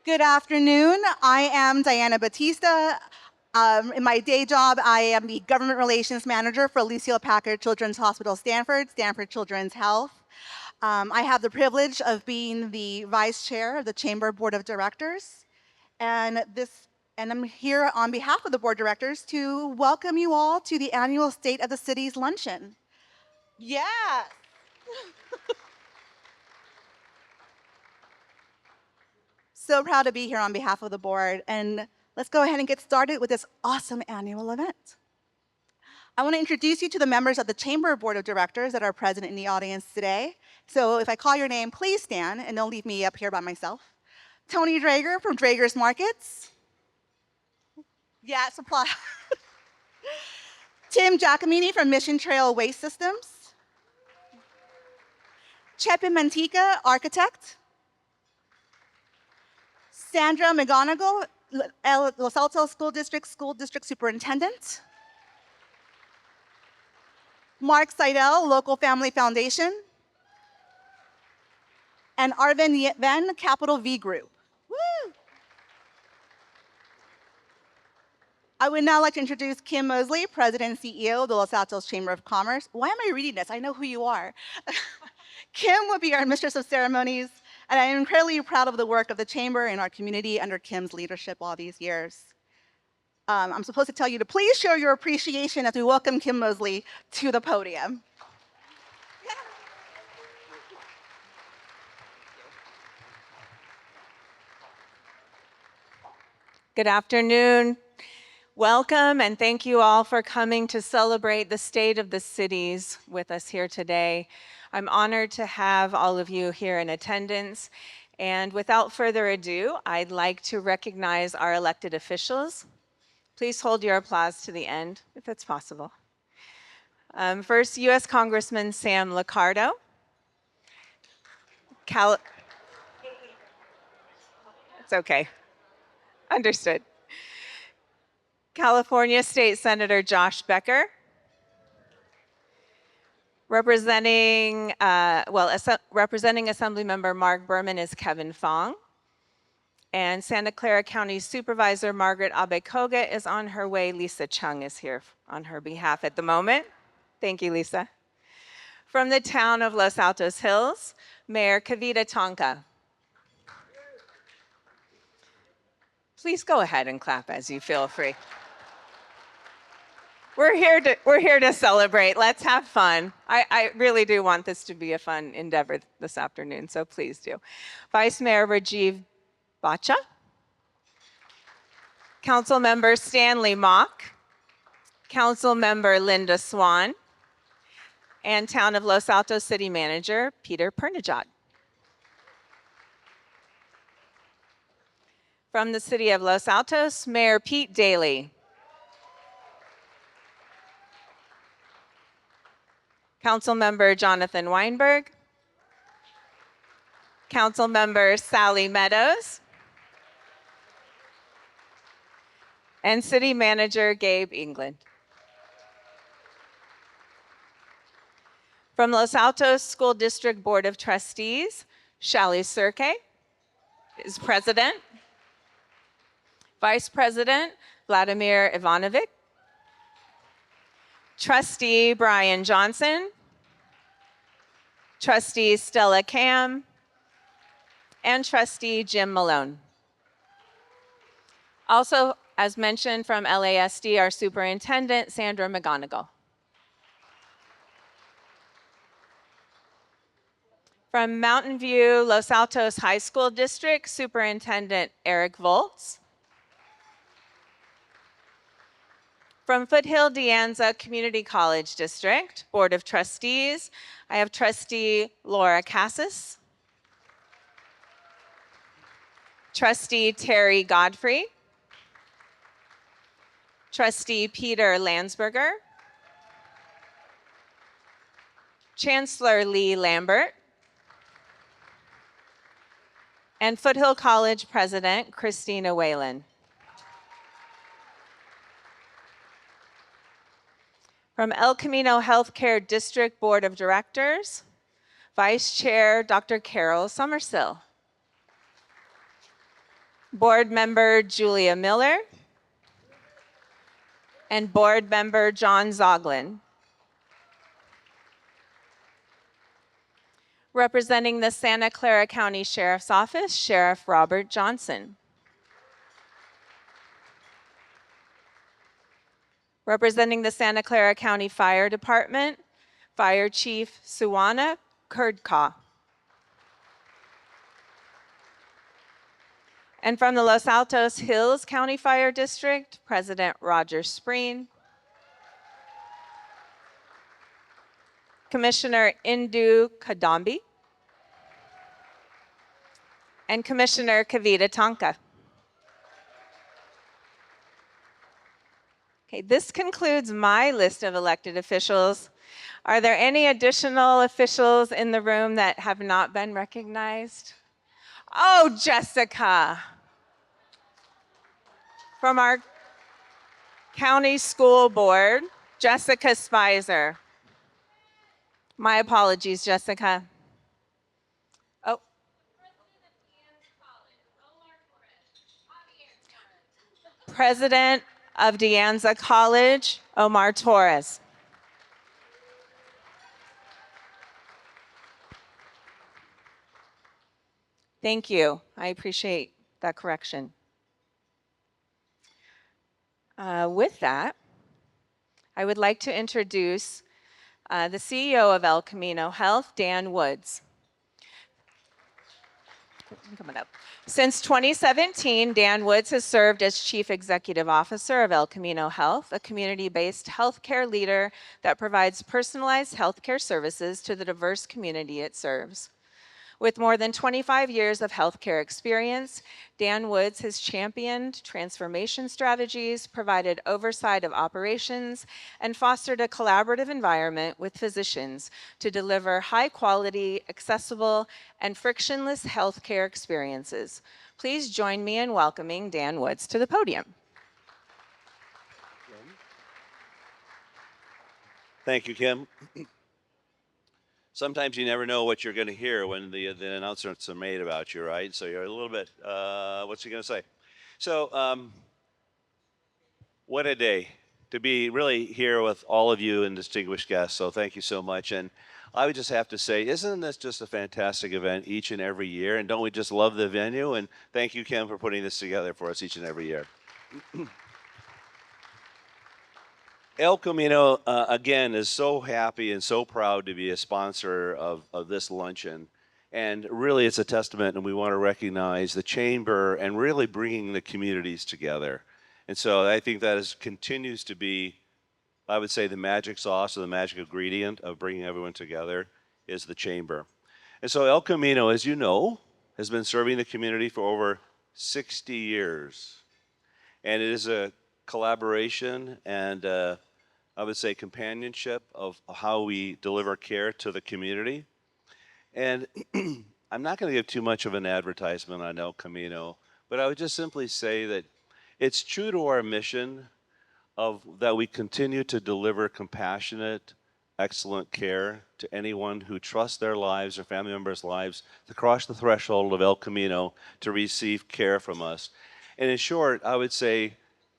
Good afternoon. I am Diana Batista. In my day job, I am the Government Relations Manager for Lucille Packard Children's Hospital Stanford, Stanford Children's Health. I have the privilege of being the Vice Chair of the Chamber Board of Directors. And I'm here on behalf of the Board of Directors to welcome you all to the annual State of the Cities Luncheon. Yeah. So proud to be here on behalf of the board, and let's go ahead and get started with this awesome annual event. I want to introduce you to the members of the Chamber Board of Directors that are present in the audience today. So if I call your name, please stand and don't leave me up here by myself. Tony Drager from Drager's Markets. Yeah, supply. Tim Giacomini from Mission Trail Waste Systems. Chepe Mantica, architect. Sandra McGonigal, Los Altos School District Superintendent. Mark Seidel, Local Family Foundation. And Arvin Ven, Capital V Group. Woo! I would now like to introduce Kim Mosley, President and CEO of the Los Altos Chamber of Commerce. Why am I reading this? I know who you are. Kim will be our Mistress of Ceremonies, and I am incredibly proud of the work of the Chamber and our community under Kim's leadership all these years. I'm supposed to tell you to please show your appreciation as we welcome Kim Mosley to the podium. Good afternoon. Welcome, and thank you all for coming to celebrate the State of the Cities with us here today. I'm honored to have all of you here in attendance. And without further ado, I'd like to recognize our elected officials. Please hold your applause to the end, if it's possible. First, U.S. Congressman Sam Liccardo. It's okay. Understood. California State Senator Josh Becker. Representing Assemblymember Mark Berman is Kevin Fong. And Santa Clara County Supervisor Margaret Abekoga is on her way. Lisa Chung is here on her behalf at the moment. Thank you, Lisa. From the town of Los Altos Hills, Mayor Kavita Tonka. Please go ahead and clap as you feel free. We're here to celebrate. Let's have fun. I really do want this to be a fun endeavor this afternoon, so please do. Vice Mayor Rajiv Bacha. Councilmember Stanley Mock. Councilmember Linda Swan. And Town of Los Altos City Manager Peter Pernijot. From the City of Los Altos, Mayor Pete Daly. Councilmember Jonathan Weinberg. Councilmember Sally Meadows. And City Manager Gabe England. From Los Altos School District Board of Trustees, Shally Surkey is President. Vice President Vladimir Ivanovic. Trustee Brian Johnson. Trustee Stella Cam. And Trustee Jim Malone. Also, as mentioned from LASD, our Superintendent, Sandra McGonigal. From Mountain View, Los Altos High School District, Superintendent Eric Volz. From Foothill De Anza Community College District, Board of Trustees, I have Trustee Laura Cassis. Trustee Terry Godfrey. Trustee Peter Landsberger. Chancellor Lee Lambert. And Foothill College President Christina Whalen. From El Camino Healthcare District Board of Directors, Vice Chair Dr. Carol Summersill. Board Member Julia Miller, and Board Member John Zoglin. Representing the Santa Clara County Sheriff's Office, Sheriff Robert Johnson. Representing the Santa Clara County Fire Department, Fire Chief Suwana Kurdka. And from the Los Altos Hills County Fire District, President Roger Spreen. Commissioner Indu Kadambi. And Commissioner Kavita Tonka. Okay, this concludes my list of elected officials. Are there any additional officials in the room that have not been recognized? Oh, Jessica. From our county school board, Jessica Spicer. My apologies, Jessica. Oh. President of De Anza College, Omar Torres. Thank you. I appreciate that correction. With that, I would like to introduce the CEO of El Camino Health, Dan Woods. Coming up. Since 2017, Dan Woods has served as Chief Executive Officer of El Camino Health, a community-based healthcare leader that provides personalized healthcare services to the diverse community it serves. With more than 25 years of healthcare experience, Dan Woods has championed transformation strategies, provided oversight of operations, and fostered a collaborative environment with physicians to deliver high-quality, accessible, and frictionless healthcare experiences. Please join me in welcoming Dan Woods to the podium. Thank you, Kim. Sometimes you never know what you're going to hear when the announcements are made about you, right? So you're a little bit, what's he going to say? So, what a day to be really here with all of you and distinguished guests. So thank you so much. And I would just have to say, isn't this just a fantastic event each and every year? And don't we just love the venue? And thank you, Kim, for putting this together for us each and every year. El Camino, again, is so happy and so proud to be a sponsor of this luncheon. And really, it's a testament, and we want to recognize the chamber and really bringing the communities together. And so I think that continues to be, I would say, the magic sauce or the magic ingredient of bringing everyone together is the chamber. And so El Camino, as you know, has been serving the community for over 60 years. And it is a collaboration and I would say companionship of how we deliver care to the community. And I'm not going to give too much of an advertisement on El Camino, but I would just simply say that it's true to our mission of that we continue to deliver compassionate, excellent care to anyone who trusts their lives or family members' lives to cross the threshold of El Camino to receive care from us. And in short, I would say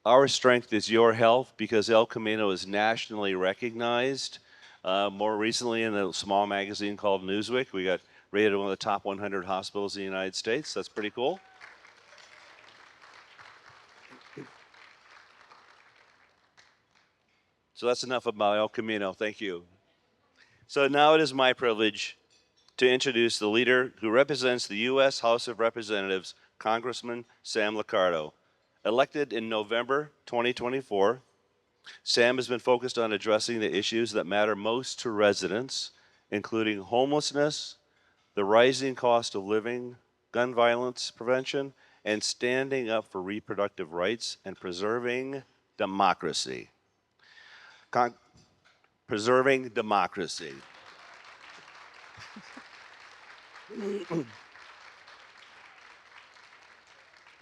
our strength is your health because El Camino is nationally recognized. More recently in a small magazine called Newsweek, we got rated one of the top 100 hospitals in the United States. That's pretty cool. So that's enough about El Camino. Thank you. So now it is my privilege to introduce the leader who represents the U.S. House of Representatives, Congressman Sam Liccardo. Elected in November 2024, Sam has been focused on addressing the issues that matter most to residents, including homelessness, the rising cost of living, gun violence prevention, and standing up for reproductive rights and preserving democracy. Preserving democracy.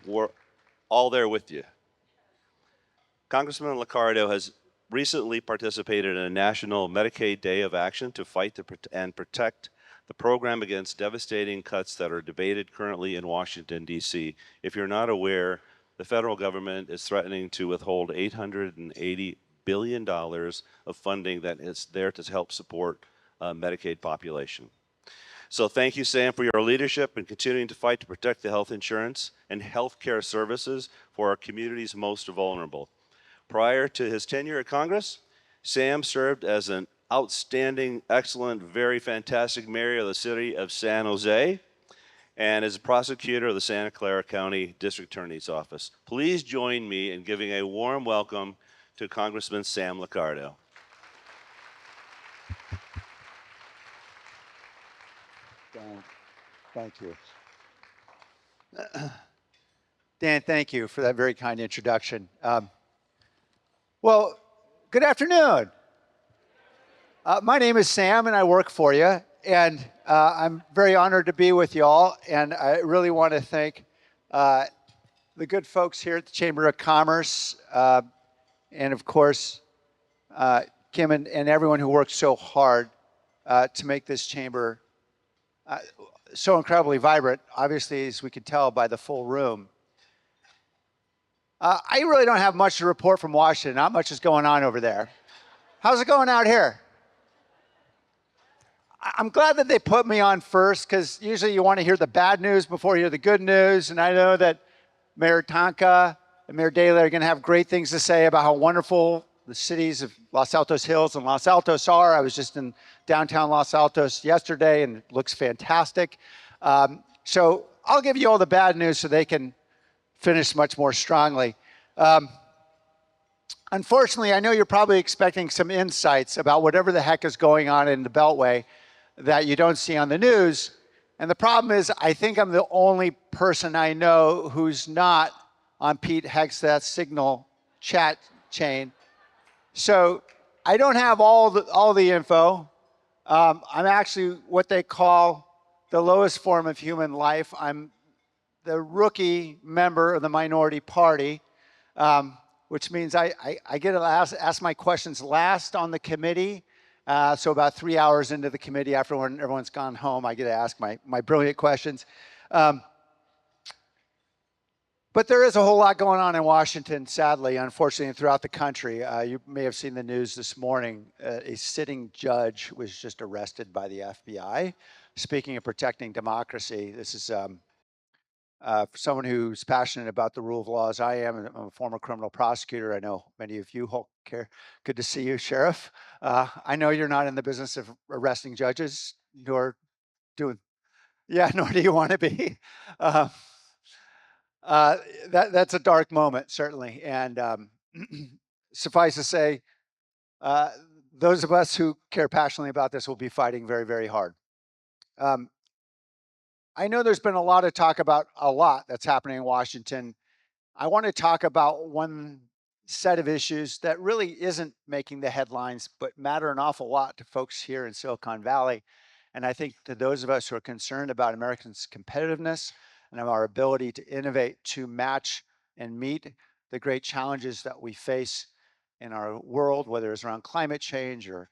We're all there with you. Congressman Liccardo has recently participated in a national Medicaid Day of Action to fight and protect the program against devastating cuts that are debated currently in Washington, D.C. If you're not aware, the federal government is threatening to withhold $880 billion of funding that is there to help support Medicaid population. So thank you, Sam, for your leadership in continuing to fight to protect the health insurance and health care services for our community's most vulnerable. Prior to his tenure at Congress, Sam served as an outstanding, excellent, very fantastic mayor of the city of San Jose and as a prosecutor of the Santa Clara County District Attorney's Office. Please join me in giving a warm welcome to Congressman Sam Liccardo. Dan, thank you. Dan, thank you for that very kind introduction. Well, good afternoon. My name is Sam, and I work for you. And I'm very honored to be with you all. And I really want to thank the good folks here at the Chamber of Commerce, and of course, Kim and everyone who worked so hard to make this chamber so incredibly vibrant, obviously, as we can tell by the full room. I really don't have much to report from Washington. Not much is going on over there. How's it going out here? I'm glad that they put me on first, because usually you want to hear the bad news before you hear the good news. And I know that Mayor Tonka and Mayor Daley are going to have great things to say about how wonderful the cities of Los Altos Hills and Los Altos are. I was just in downtown Los Altos yesterday, and it looks fantastic. So I'll give you all the bad news so they can finish much more strongly. Unfortunately, I know you're probably expecting some insights about whatever the heck is going on in the Beltway that you don't see on the news. And the problem is, I think I'm the only person I know who's not on Pete Hegseth's Signal chat chain. So I don't have all the info. I'm actually what they call the lowest form of human life. I'm the rookie member of the minority party, which means I get to ask my questions last on the committee. So about 3 hours into the committee, after when everyone's gone home, I get to ask my brilliant questions. But there is a whole lot going on in Washington, sadly, unfortunately, and throughout the country. You may have seen the news this morning. A sitting judge was just arrested by the FBI. Speaking of protecting democracy, this is for someone who's passionate about the rule of law, as I am. I'm a former criminal prosecutor. I know many of you care. Good to see you, Sheriff. I know you're not in the business of arresting judges, nor doing, yeah, nor do you want to be. That's a dark moment, certainly. And suffice to say, those of us who care passionately about this will be fighting very, very hard. I know there's been a lot of talk about a lot that's happening in Washington. I want to talk about one set of issues that really isn't making the headlines, but matter an awful lot to folks here in Silicon Valley. And I think to those of us who are concerned about Americans' competitiveness and our ability to innovate to match and meet the great challenges that we face in our world, whether it's around climate change or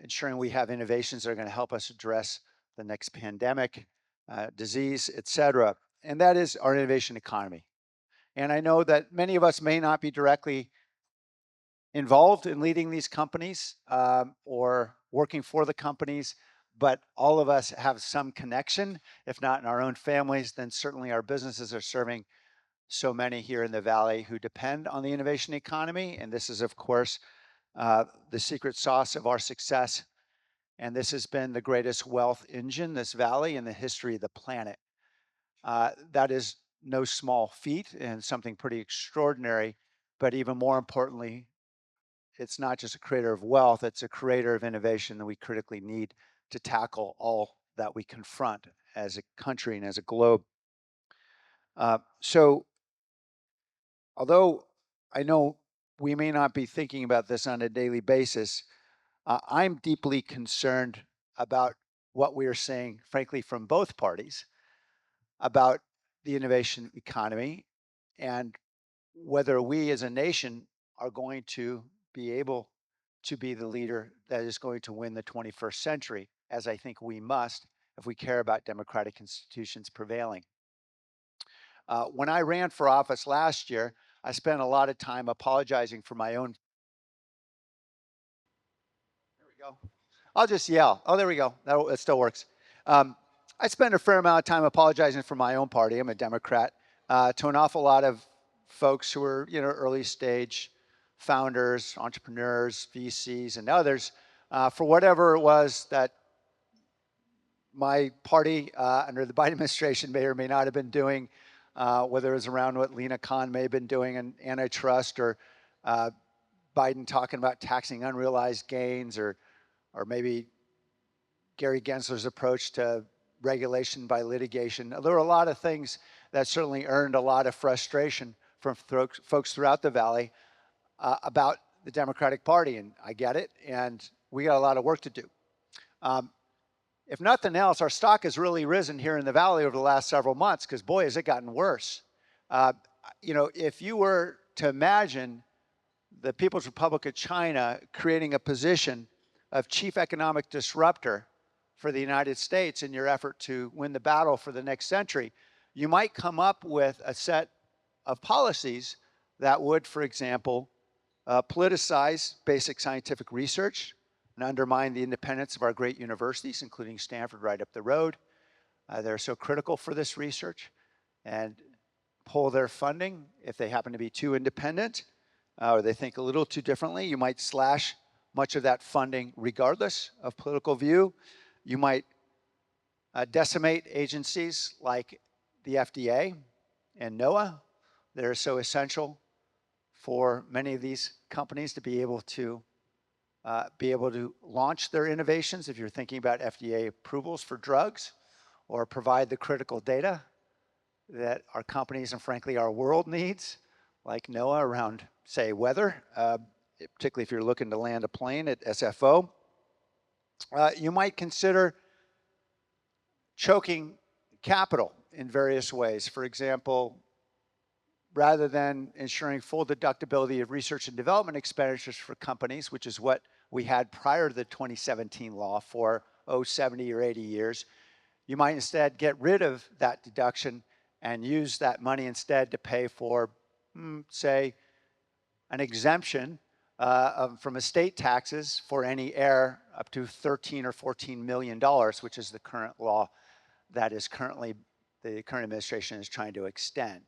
ensuring we have innovations that are going to help us address the next pandemic, disease, et cetera. And that is our innovation economy. And I know that many of us may not be directly involved in leading these companies or working for the companies, but all of us have some connection. If not in our own families, then certainly our businesses are serving so many here in the Valley who depend on the innovation economy. And this is, of course, the secret sauce of our success. And this has been the greatest wealth engine, this Valley, in the history of the planet. That is no small feat and something pretty extraordinary, but even more importantly, it's not just a creator of wealth, it's a creator of innovation that we critically need to tackle all that we confront as a country and as a globe. So although I know we may not be thinking about this on a daily basis, I'm deeply concerned about what we are seeing, frankly, from both parties about the innovation economy and whether we as a nation are going to be able to be the leader that is going to win the 21st century. as I think we must if we care about democratic institutions prevailing. When I ran for office last year, I spent a lot of time apologizing for my own. There we go. I'll just yell. Oh, there we go. That still works. I spent a fair amount of time apologizing for my own party. I'm a Democrat. To an awful lot of folks who are, early stage founders, entrepreneurs, VCs, and others, for whatever it was that my party under the Biden administration may or may not have been doing, whether it was around what Lena Khan may have been doing in antitrust, or Biden talking about taxing unrealized gains, or maybe Gary Gensler's approach to regulation by litigation. There were a lot of things that certainly earned a lot of frustration from folks throughout the Valley about the Democratic Party, and I get it, and we got a lot of work to do. If nothing else, our stock has really risen here in the Valley over the last several months, because boy, has it gotten worse. If you were to imagine the People's Republic of China creating a position of chief economic disruptor for the United States in your effort to win the battle for the next century, you might come up with a set of policies that would, for example, politicize basic scientific research and undermine the independence of our great universities, including Stanford right up the road. They're so critical for this research, and pull their funding if they happen to be too independent or they think a little too differently. You might slash much of that funding regardless of political view. You might decimate agencies like the FDA and NOAA that are so essential for many of these companies to be able to launch their innovations. If you're thinking about FDA approvals for drugs, or provide the critical data that our companies and frankly our world needs, like NOAA around, say, weather, particularly if you're looking to land a plane at SFO. You might consider choking capital in various ways. For example, rather than ensuring full deductibility of research and development expenditures for companies, which is what we had prior to the 2017 law for 70 or 80 years, you might instead get rid of that deduction and use that money instead to pay for, say, an exemption from estate taxes for any heir up to $13 or $14 million, which is the current law that is currently, the current administration is trying to extend.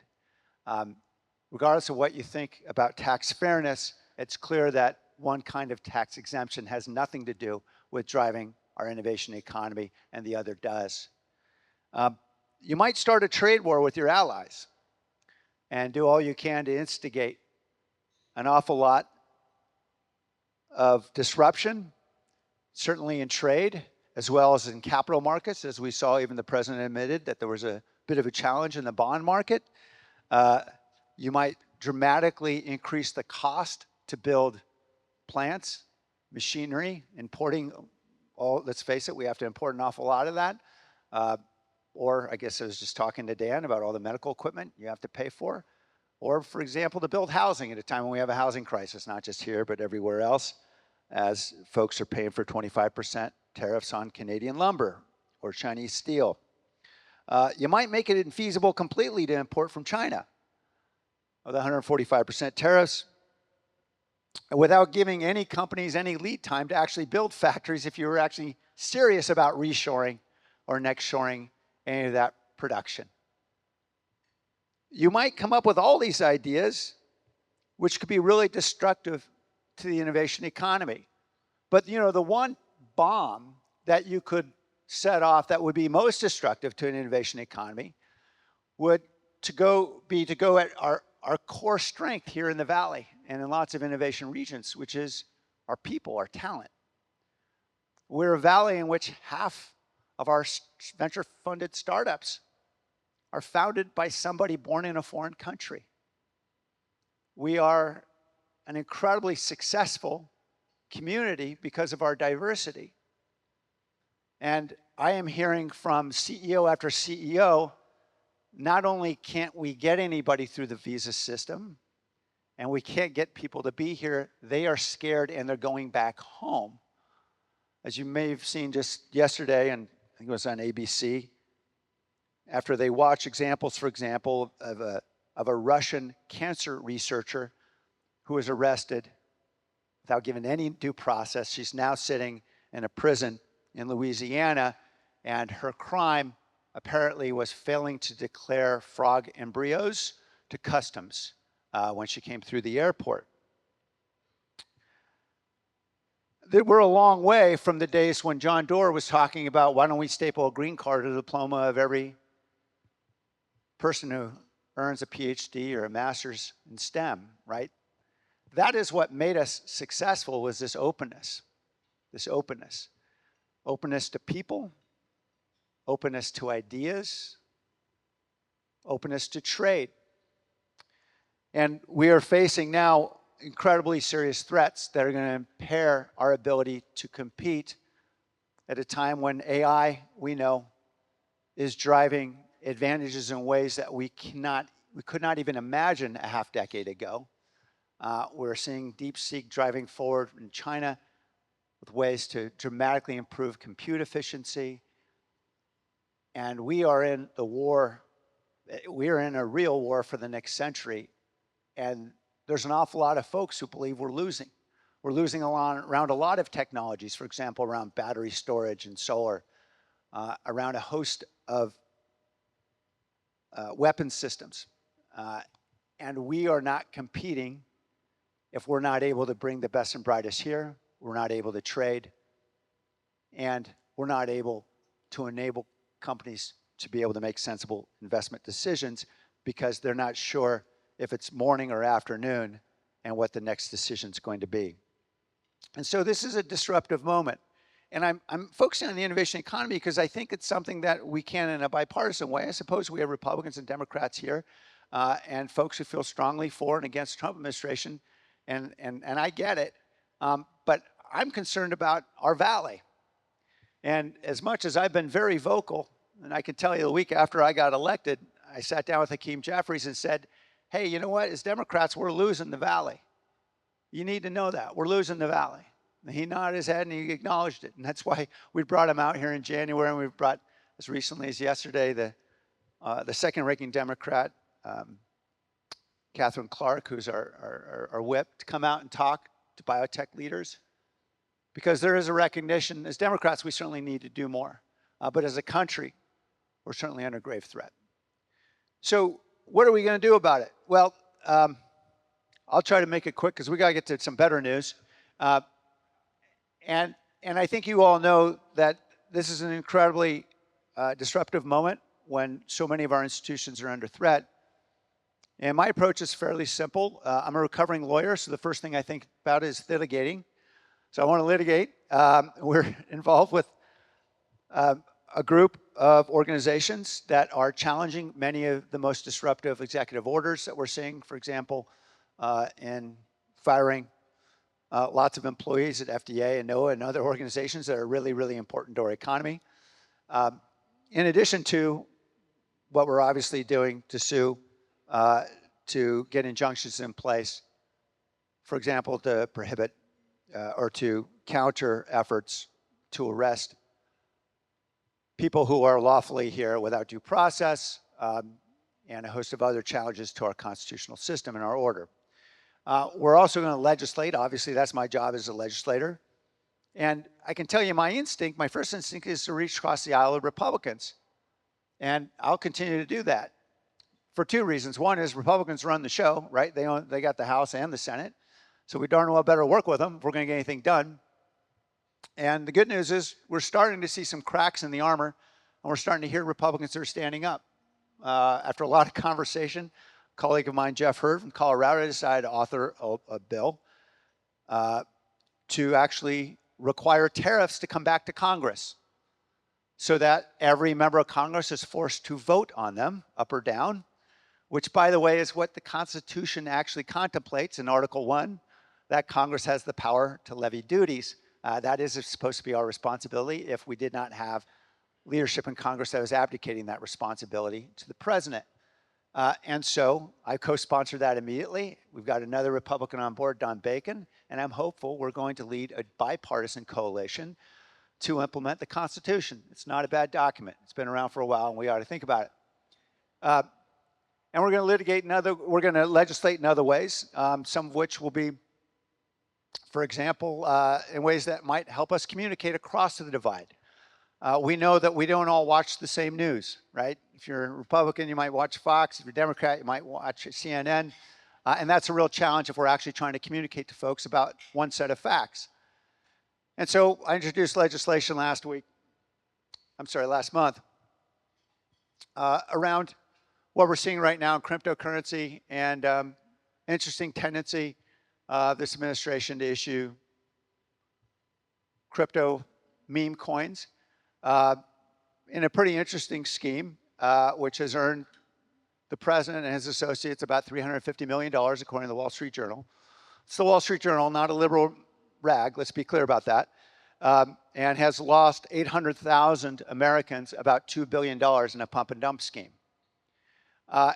Regardless of what you think about tax fairness, it's clear that one kind of tax exemption has nothing to do with driving our innovation economy, and the other does. You might start a trade war with your allies and do all you can to instigate an awful lot of disruption, certainly in trade, as well as in capital markets. As we saw, even the president admitted that there was a bit of a challenge in the bond market. You might dramatically increase the cost to build plants, machinery, importing let's face it, we have to import an awful lot of that. Or I guess I was just talking to Dan about all the medical equipment you have to pay for. Or, for example, to build housing at a time when we have a housing crisis, not just here, but everywhere else, as folks are paying for 25% tariffs on Canadian lumber or Chinese steel. You might make it infeasible completely to import from China with 145% tariffs, without giving any companies any lead time to actually build factories if you were actually serious about reshoring or next-shoring any of that production. You might come up with all these ideas, which could be really destructive to the innovation economy. But the one bomb that you could set off that would be most destructive to an innovation economy would be to go at our core strength here in the Valley and in lots of innovation regions, which is our people, our talent. We're a valley in which half of our venture-funded startups are founded by somebody born in a foreign country. We are an incredibly successful community because of our diversity. And I am hearing from CEO after CEO, not only can't we get anybody through the visa system, and we can't get people to be here, they are scared and they're going back home. As you may have seen just yesterday, and I think it was on ABC, after they watched examples, for example, of a Russian cancer researcher who was arrested without giving any due process. She's now sitting in a prison in Louisiana, and her crime apparently was failing to declare frog embryos to customs when she came through the airport. We're a long way from the days when John Doerr was talking about why don't we staple a green card or a diploma of every person who earns a PhD or a master's in STEM, right? That is what made us successful, was this openness. Openness to people, openness to ideas, openness to trade. And we are facing now incredibly serious threats that are going to impair our ability to compete at a time when AI, we know, is driving advantages in ways that we could not even imagine a half decade ago. We're seeing DeepSeek driving forward in China with ways to dramatically improve compute efficiency. And we are in the war, we are in a real war for the next century. And there's an awful lot of folks who believe we're losing. We're losing around a lot of technologies, for example, around battery storage and solar, around a host of weapons systems. And we are not competing if we're not able to bring the best and brightest here, we're not able to trade, and we're not able to enable companies to be able to make sensible investment decisions because they're not sure if it's morning or afternoon and what the next decision is going to be. And so this is a disruptive moment. And I'm focusing on the innovation economy because I think it's something that we can, in a bipartisan way. I suppose we have Republicans and Democrats here and folks who feel strongly for and against the Trump administration, and I get it. But I'm concerned about our valley. And as much as I've been very vocal, and I can tell you the week after I got elected, I sat down with Hakeem Jeffries and said, hey, you know what, as Democrats, we're losing the valley. You need to know that, we're losing the valley. And he nodded his head and he acknowledged it. And that's why we brought him out here in January, and we brought, as recently as yesterday, the second-ranking Democrat, Catherine Clark, who's our whip, to come out and talk to biotech leaders. Because there is a recognition, as Democrats, we certainly need to do more. But as a country, we're certainly under grave threat. So what are we going to do about it? Well, I'll try to make it quick because we got to get to some better news. And I think you all know that this is an incredibly disruptive moment when so many of our institutions are under threat. And my approach is fairly simple. I'm a recovering lawyer, so the first thing I think about is litigating. So I want to litigate. We're involved with a group of organizations that are challenging many of the most disruptive executive orders that we're seeing, for example, in firing lots of employees at FDA and NOAA and other organizations that are really, really important to our economy. In addition to what we're obviously doing to sue, to get injunctions in place, for example, to prohibit or to counter efforts to arrest people who are lawfully here without due process, and a host of other challenges to our constitutional system and our order. We're also going to legislate. Obviously, that's my job as a legislator. And I can tell you my first instinct is to reach across the aisle of Republicans. And I'll continue to do that for two reasons. One is Republicans run the show, right? They got the House and the Senate. So we darn well better work with them if we're going to get anything done. And the good news is we're starting to see some cracks in the armor, and we're starting to hear Republicans that are standing up. After a lot of conversation, a colleague of mine, Jeff Hurd from Colorado, decided to author a bill to actually require tariffs to come back to Congress so that every member of Congress is forced to vote on them, up or down, which, by the way, is what the Constitution actually contemplates in Article 1, that Congress has the power to levy duties. That is supposed to be our responsibility if we did not have leadership in Congress that was abdicating that responsibility to the president. And so I co-sponsored that immediately. We've got another Republican on board, Don Bacon, and I'm hopeful we're going to lead a bipartisan coalition to implement the Constitution. It's not a bad document. It's been around for a while, and we ought to think about it. And we're going to legislate in other ways, some of which will be, for example, in ways that might help us communicate across the divide. We know that we don't all watch the same news, right? If you're a Republican, you might watch Fox. If you're a Democrat, you might watch CNN. And that's a real challenge if we're actually trying to communicate to folks about one set of facts. And so I introduced legislation last month, around what we're seeing right now in cryptocurrency and interesting tendency this administration to issue crypto meme coins in a pretty interesting scheme, which has earned the president and his associates about $350 million, according to the Wall Street Journal. It's the Wall Street Journal, not a liberal rag, let's be clear about that, and has lost 800,000 Americans about $2 billion in a pump and dump scheme.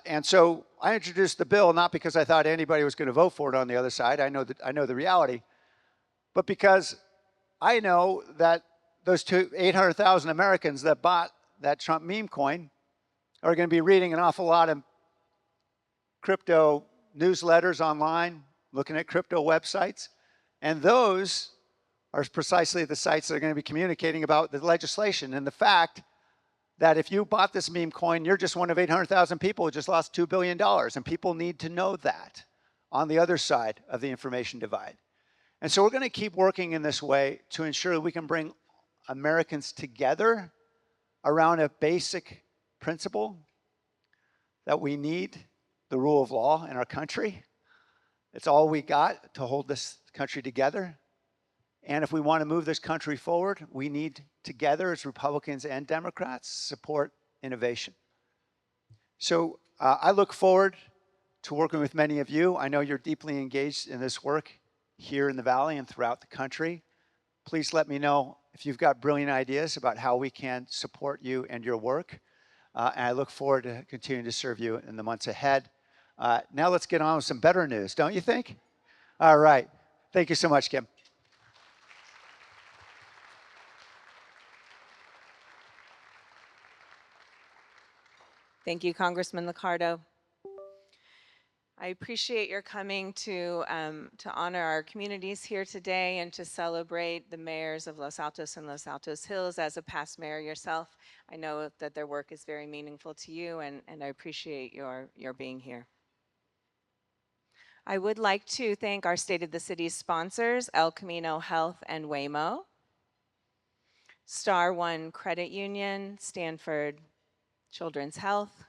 And so I introduced the bill not because I thought anybody was going to vote for it on the other side. I know the reality, but because I know that those 800,000 Americans that bought that Trump meme coin are going to be reading an awful lot of crypto newsletters online, looking at crypto websites, and those are precisely the sites that are going to be communicating about the legislation and the fact that if you bought this meme coin, you're just one of 800,000 people who just lost $2 billion, and people need to know that on the other side of the information divide. And so we're going to keep working in this way to ensure that we can bring Americans together around a basic principle that we need the rule of law in our country. It's all we got to hold this country together. And if we want to move this country forward, we need together as Republicans and Democrats support innovation. So I look forward to working with many of you. I know you're deeply engaged in this work here in the Valley and throughout the country. Please let me know if you've got brilliant ideas about how we can support you and your work. And I look forward to continuing to serve you in the months ahead. Now let's get on with some better news, don't you think? All right. Thank you so much, Kim. Thank you, Congressman Liccardo. I appreciate your coming to honor our communities here today and to celebrate the mayors of Los Altos and Los Altos Hills. As a past mayor yourself, I know that their work is very meaningful to you, and I appreciate your being here. I would like to thank our State of the City sponsors, El Camino Health and Waymo, Star One Credit Union, Stanford Children's Health,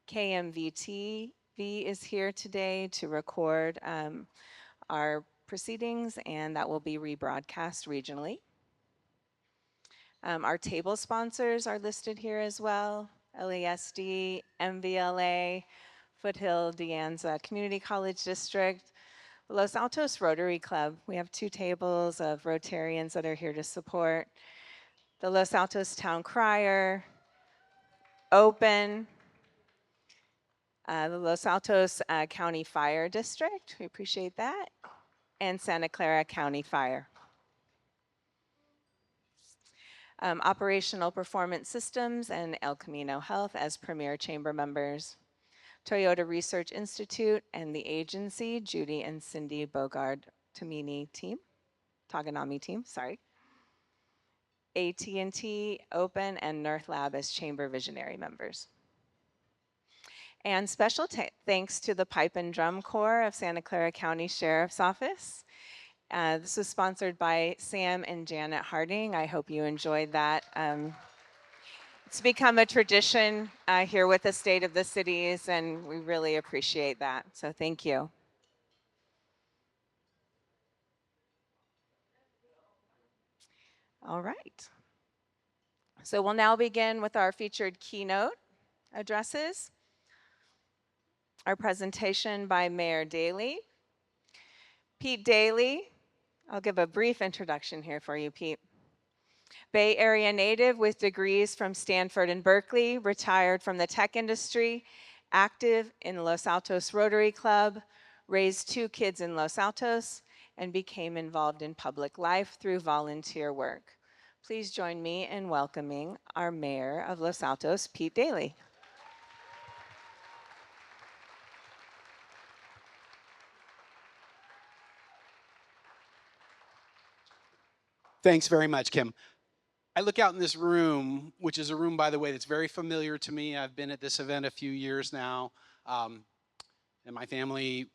KMVT is here today to record our proceedings, and that will be rebroadcast regionally. Our table sponsors are listed here as well: LASD, MVLA, Foothill De Anza Community College District, Los Altos Rotary Club. We have 2 tables of Rotarians that are here to support. The Los Altos Town Crier, Open, the Los Altos County Fire District, we appreciate that, and Santa Clara County Fire. Operational Performance Systems and El Camino Health as premier chamber members. Toyota Research Institute and the agency, Judy and Cindy Bogard Taganami team, sorry. AT&T, Open, and North Lab as chamber visionary members. And special thanks to the Pipe and Drum Corps of Santa Clara County Sheriff's Office. This was sponsored by Sam and Janet Harding. I hope you enjoyed that. It's become a tradition here with the State of the Cities, and we really appreciate that. So thank you. All right. So we'll now begin with our featured keynote addresses. Our presentation by Mayor Daley. Pete Daley, I'll give a brief introduction here for you, Pete. Bay Area native with degrees from Stanford and Berkeley, retired from the tech industry, active in Los Altos Rotary Club, raised 2 kids in Los Altos, and became involved in public life through volunteer work. Please join me in welcoming our Mayor of Los Altos, Pete Daly. Thanks very much, Kim. I look out in this room, which is a room, by the way, that's very familiar to me. I've been at this event a few years now, and my family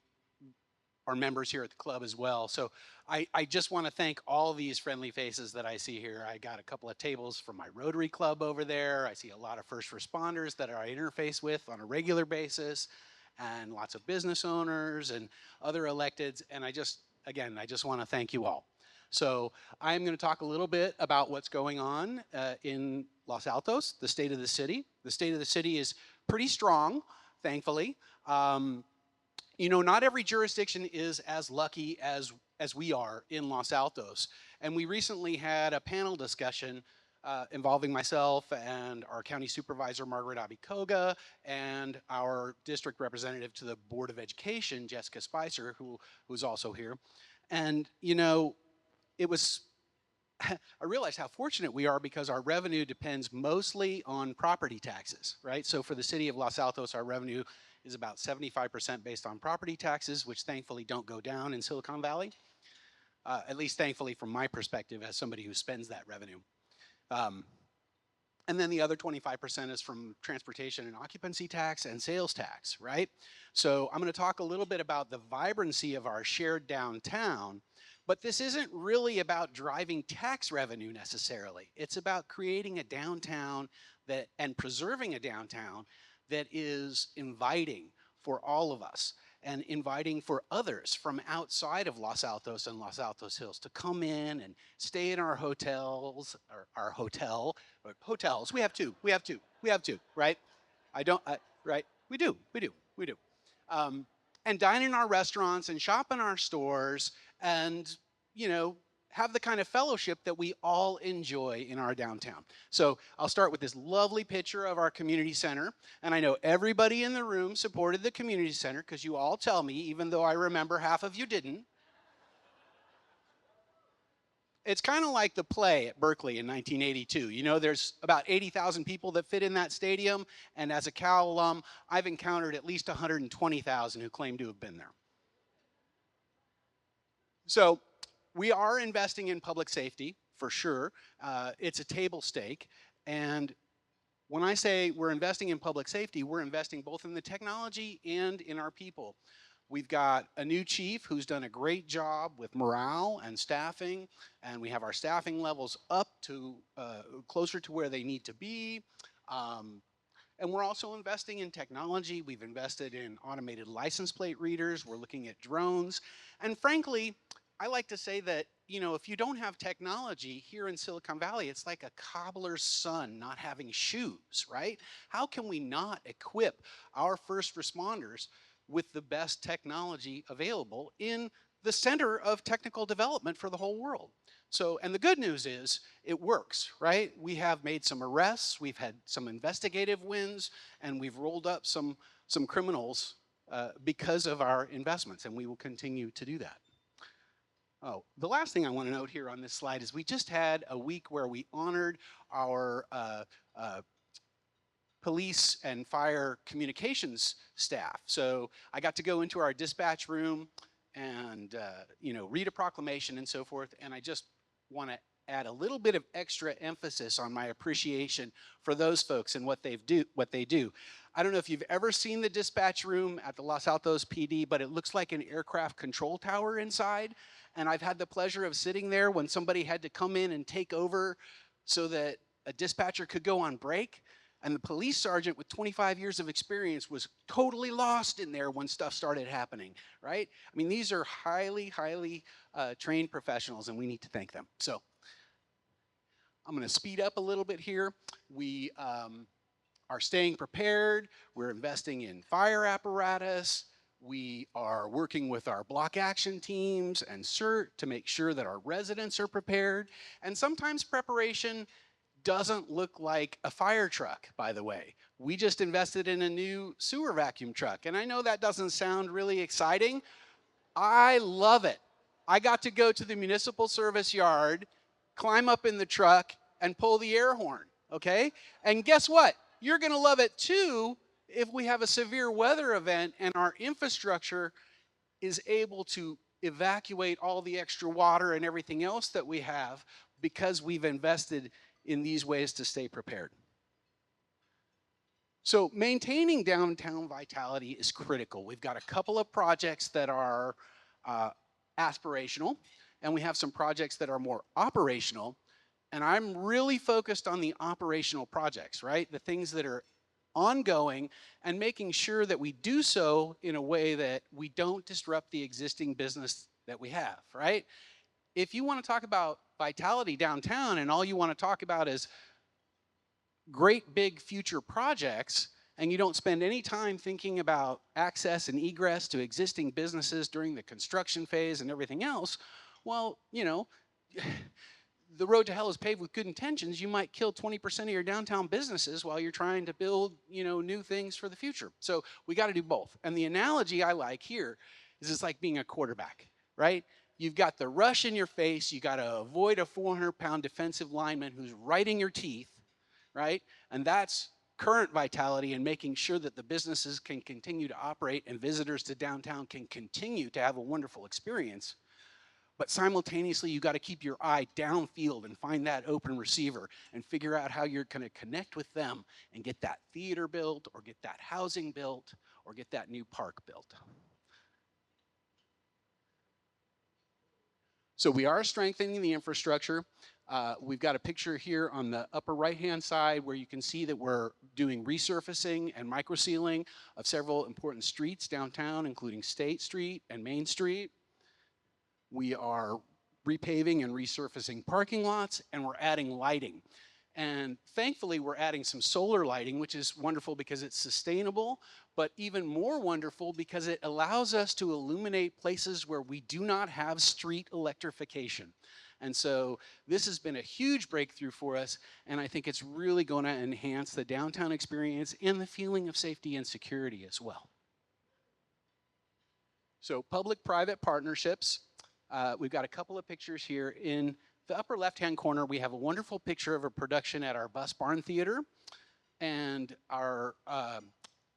are members here at the club as well. So I just want to thank all these friendly faces that I see here. I got a couple of tables from my Rotary Club over there. I see a lot of first responders that I interface with on a regular basis, and lots of business owners and other electeds. And I just want to thank you all. So I'm going to talk a little bit about what's going on in Los Altos, the state of the city. The state of the city is pretty strong, thankfully. You know, not every jurisdiction is as lucky as we are in Los Altos. And we recently had a panel discussion involving myself and our county supervisor, Margaret Abikoga, and our district representative to the Board of Education, Jessica Spicer, who's also here. And, you know, it was, I realized how fortunate we are because our revenue depends mostly on property taxes, right? So for the city of Los Altos, our revenue is about 75% based on property taxes, which thankfully don't go down in Silicon Valley. At least thankfully from my perspective as somebody who spends that revenue. And then the other 25% is from transportation and occupancy tax and sales tax, right? So I'm going to talk a little bit about the vibrancy of our shared downtown, but this isn't really about driving tax revenue necessarily. It's about creating a downtown and preserving a downtown that is inviting for all of us and inviting for others from outside of Los Altos and Los Altos Hills to come in and stay in our hotels, or our hotels. We have two, right? Right? We do. And dine in our restaurants and shop in our stores and, you know, have the kind of fellowship that we all enjoy in our downtown. So I'll start with this lovely picture of our community center. And I know everybody in the room supported the community center because you all tell me, even though I remember half of you didn't. It's kind of like the play at Berkeley in 1982. You know, there's about 80,000 people that fit in that stadium. And as a Cal alum, I've encountered at least 120,000 who claim to have been there. So we are investing in public safety, for sure. It's a table stake. And when I say we're investing in public safety, we're investing both in the technology and in our people. We've got a new chief who's done a great job with morale and staffing, and we have our staffing levels up to closer to where they need to be. And we're also investing in technology. We've invested in automated license plate readers. We're looking at drones. And frankly, I like to say that, you know, if you don't have technology here in Silicon Valley, it's like a cobbler's son not having shoes, right? How can we not equip our first responders with the best technology available in the center of technical development for the whole world? So, and the good news is it works, right? We have made some arrests, we've had some investigative wins, and we've rolled up some criminals because of our investments, and we will continue to do that. Oh, the last thing I want to note here on this slide is we just had a week where we honored our police and fire communications staff. So I got to go into our dispatch room and you know, read a proclamation and so forth, and I just want to add a little bit of extra emphasis on my appreciation for those folks and what they do. I don't know if you've ever seen the dispatch room at the Los Altos PD, but it looks like an aircraft control tower inside. And I've had the pleasure of sitting there when somebody had to come in and take over so that a dispatcher could go on break. And the police sergeant with 25 years of experience was totally lost in there when stuff started happening, right? I mean, these are highly trained professionals, and we need to thank them. So I'm going to speed up a little bit here. We are staying prepared. We're investing in fire apparatus. We are working with our block action teams and CERT to make sure that our residents are prepared. And sometimes preparation doesn't look like a fire truck, by the way. We just invested in a new sewer vacuum truck. And I know that doesn't sound really exciting. I love it. I got to go to the municipal service yard climb up in the truck and pull the air horn, okay? And guess what? You're gonna love it too if we have a severe weather event and our infrastructure is able to evacuate all the extra water and everything else that we have because we've invested in these ways to stay prepared. So maintaining downtown vitality is critical. We've got a couple of projects that are aspirational, and we have some projects that are more operational. And I'm really focused on the operational projects, right? The things that are ongoing, and making sure that we do so in a way that we don't disrupt the existing business that we have, right? If you want to talk about vitality downtown and all you want to talk about is great big future projects, and you don't spend any time thinking about access and egress to existing businesses during the construction phase and everything else, well, you know, the road to hell is paved with good intentions. You might kill 20% of your downtown businesses while you're trying to build, you know, new things for the future. So we got to do both. And the analogy I like here is it's like being a quarterback, right? You've got the rush in your face. You got to avoid a 400-pound defensive lineman who's right in your teeth, right? And that's current vitality and making sure that the businesses can continue to operate and visitors to downtown can continue to have a wonderful experience. But simultaneously, you got to keep your eye downfield and find that open receiver and figure out how you're going to connect with them and get that theater built or get that housing built or get that new park built. So we are strengthening the infrastructure. We've got a picture here on the upper right-hand side where you can see that we're doing resurfacing and microsealing of several important streets downtown, including State Street and Main Street. We are repaving and resurfacing parking lots, and we're adding lighting. And thankfully, we're adding some solar lighting, which is wonderful because it's sustainable, but even more wonderful because it allows us to illuminate places where we do not have street electrification. And so this has been a huge breakthrough for us, and I think it's really going to enhance the downtown experience and the feeling of safety and security as well. So public-private partnerships. We've got a couple of pictures here. In the upper left-hand corner, we have a wonderful picture of a production at our Bus Barn Theater. And our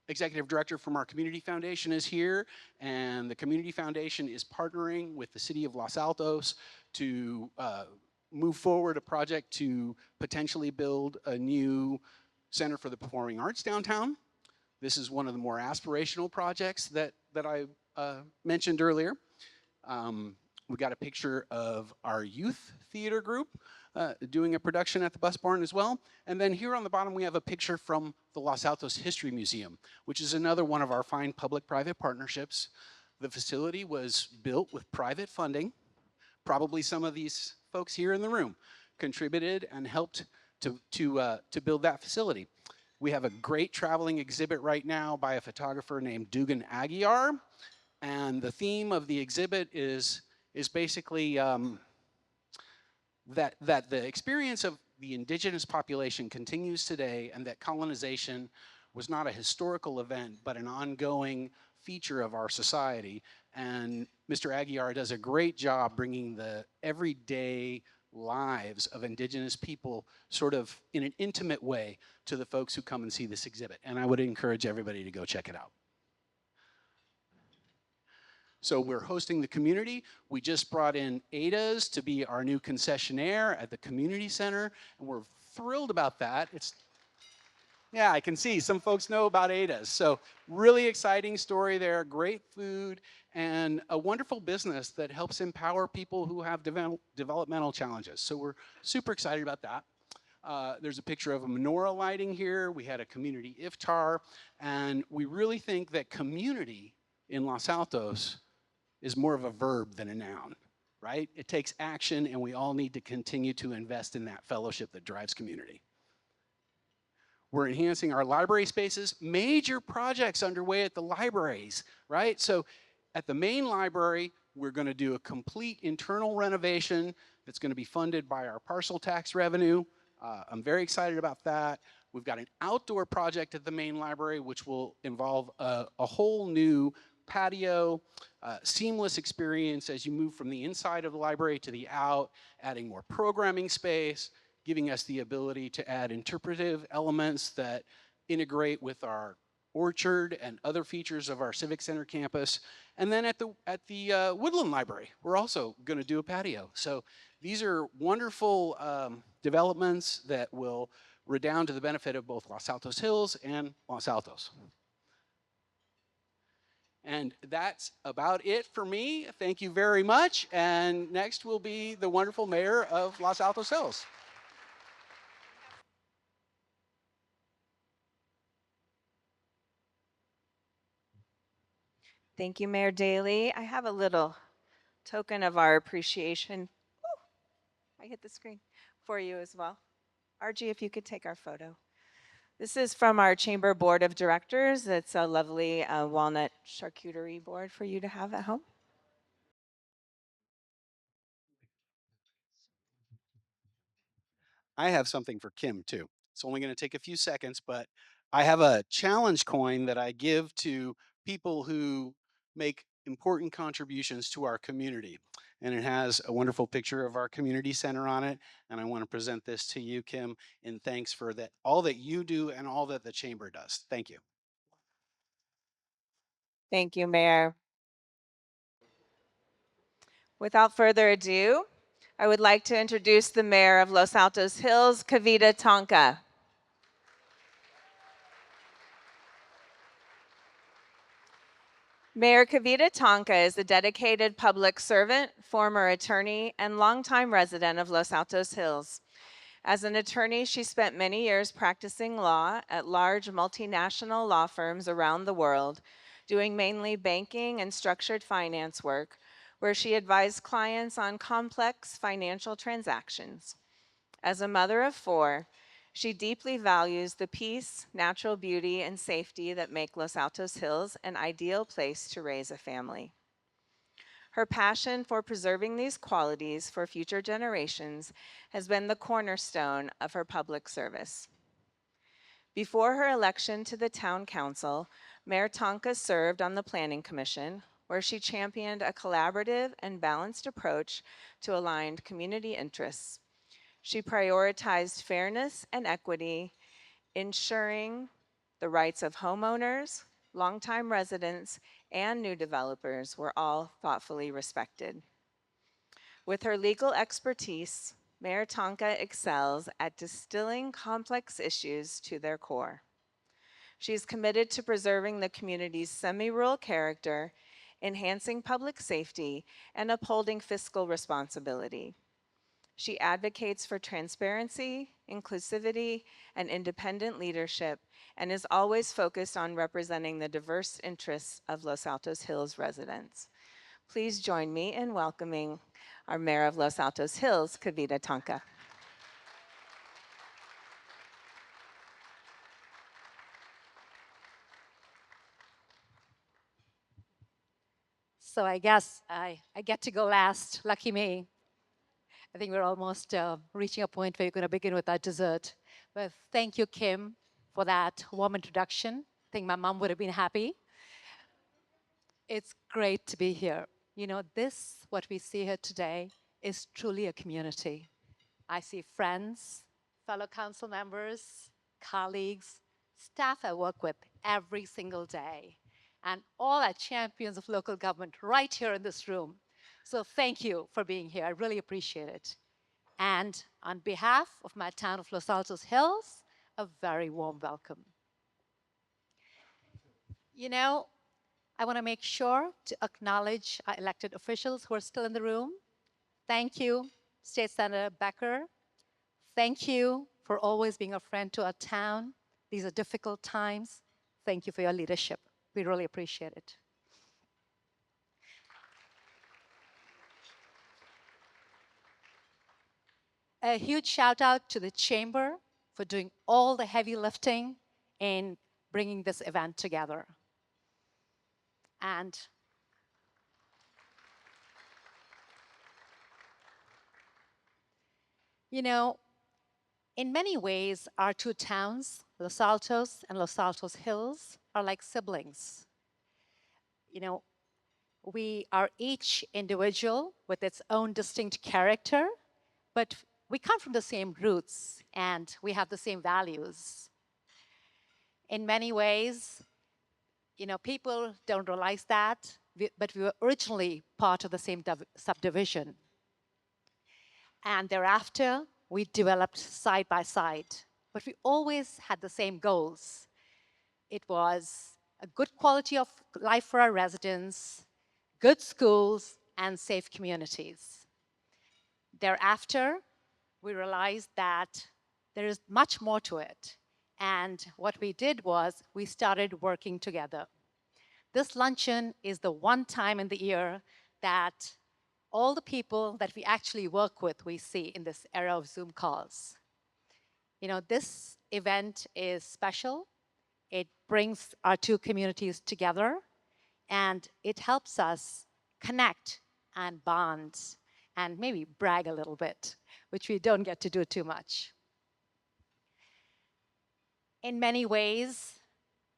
executive director from our community foundation is here. And the community foundation is partnering with the city of Los Altos to move forward a project to potentially build a new Center for the Performing Arts downtown. This is one of the more aspirational projects that I mentioned earlier. We got a picture of our youth theater group doing a production at the Bus Barn as well. And then here on the bottom, we have a picture from the Los Altos History Museum, which is another one of our fine public-private partnerships. The facility was built with private funding. Probably some of these folks here in the room contributed and helped to build that facility. We have a great traveling exhibit right now by a photographer named Dugan Aguiar. And the theme of the exhibit is basically that the experience of the indigenous population continues today, and that colonization was not a historical event, but an ongoing feature of our society. And Mr. Aguiar does a great job bringing the everyday lives of indigenous people sort of in an intimate way to the folks who come and see this exhibit. And I would encourage everybody to go check it out. So we're hosting the community. We just brought in Ada's to be our new concessionaire at the community center, and we're thrilled about that. Yeah, I can see some folks know about Ada's. So really exciting story there, great food, and a wonderful business that helps empower people who have developmental challenges. So we're super excited about that. There's a picture of a menorah lighting here. We had a community iftar, and we really think that community in Los Altos is more of a verb than a noun, right? It takes action, and we all need to continue to invest in that fellowship that drives community. We're enhancing our library spaces. Major projects underway at the libraries, right? So at the main library, we're going to do a complete internal renovation that's going to be funded by our parcel tax revenue. I'm very excited about that. We've got an outdoor project at the main library, which will involve a whole new patio, seamless experience as you move from the inside of the library to the out, adding more programming space, giving us the ability to add interpretive elements that integrate with our orchard and other features of our Civic Center campus. And then at the Woodland Library, we're also going to do a patio. So these are wonderful developments that will redound to the benefit of both Los Altos Hills and Los Altos. And that's about it for me. Thank you very much. And next will be the wonderful mayor of Los Altos Hills. Thank you, Mayor Daley. I have a little token of our appreciation. Ooh, I hit the screen for you as well. RG, if you could take our photo. This is from our Chamber Board of Directors. It's a lovely walnut charcuterie board for you to have at home. I have something for Kim too. It's only going to take a few seconds, but I have a challenge coin that I give to people who make important contributions to our community. And it has a wonderful picture of our community center on it. And I want to present this to you, Kim, in thanks for that, all that you do and all that the chamber does. Thank you. Thank you, Mayor. Without further ado, I would like to introduce the Mayor of Los Altos Hills, Kavita Tonka. Mayor Kavita Tonka is a dedicated public servant, former attorney, and longtime resident of Los Altos Hills. As an attorney, she spent many years practicing law at large multinational law firms around the world, doing mainly banking and structured finance work, where she advised clients on complex financial transactions. As a mother of 4, she deeply values the peace, natural beauty, and safety that make Los Altos Hills an ideal place to raise a family. Her passion for preserving these qualities for future generations has been the cornerstone of her public service. Before her election to the town council, Mayor Tonka served on the Planning Commission, where she championed a collaborative and balanced approach to aligned community interests. She prioritized fairness and equity, ensuring the rights of homeowners, longtime residents, and new developers were all thoughtfully respected. With her legal expertise, Mayor Tonka excels at distilling complex issues to their core. She is committed to preserving the community's semi-rural character, enhancing public safety, and upholding fiscal responsibility. She advocates for transparency, inclusivity, and independent leadership, and is always focused on representing the diverse interests of Los Altos Hills residents. Please join me in welcoming our Mayor of Los Altos Hills, Kavita Tonka. So I guess I get to go last. Lucky me. I think we're almost reaching a point where you're going to begin with our dessert. But thank you, Kim, for that warm introduction. I think my mom would have been happy. It's great to be here. You know, what we see here today, is truly a community. I see friends, fellow council members, colleagues, staff I work with every single day, and all our champions of local government right here in this room. So thank you for being here. I really appreciate it. And on behalf of my town of Los Altos Hills, a very warm welcome. You know, I want to make sure to acknowledge our elected officials who are still in the room. Thank you, State Senator Becker. Thank you for always being a friend to our town. These are difficult times. Thank you for your leadership. We really appreciate it. A huge shout out to the Chamber for doing all the heavy lifting in bringing this event together. And you know, in many ways, our two towns, Los Altos and Los Altos Hills, are like siblings. You know, we are each individual with its own distinct character, but we come from the same roots and we have the same values. In many ways, people don't realize that, but we were originally part of the same subdivision. And thereafter, we developed side by side. But we always had the same goals. It was a good quality of life for our residents, good schools, and safe communities. Thereafter, we realized that there is much more to it. And what we did was we started working together. This luncheon is the one time in the year that all the people that we actually work with, we see in this era of Zoom calls. This event is special. It brings our two communities together, and it helps us connect and bond and maybe brag a little bit, which we don't get to do too much. In many ways,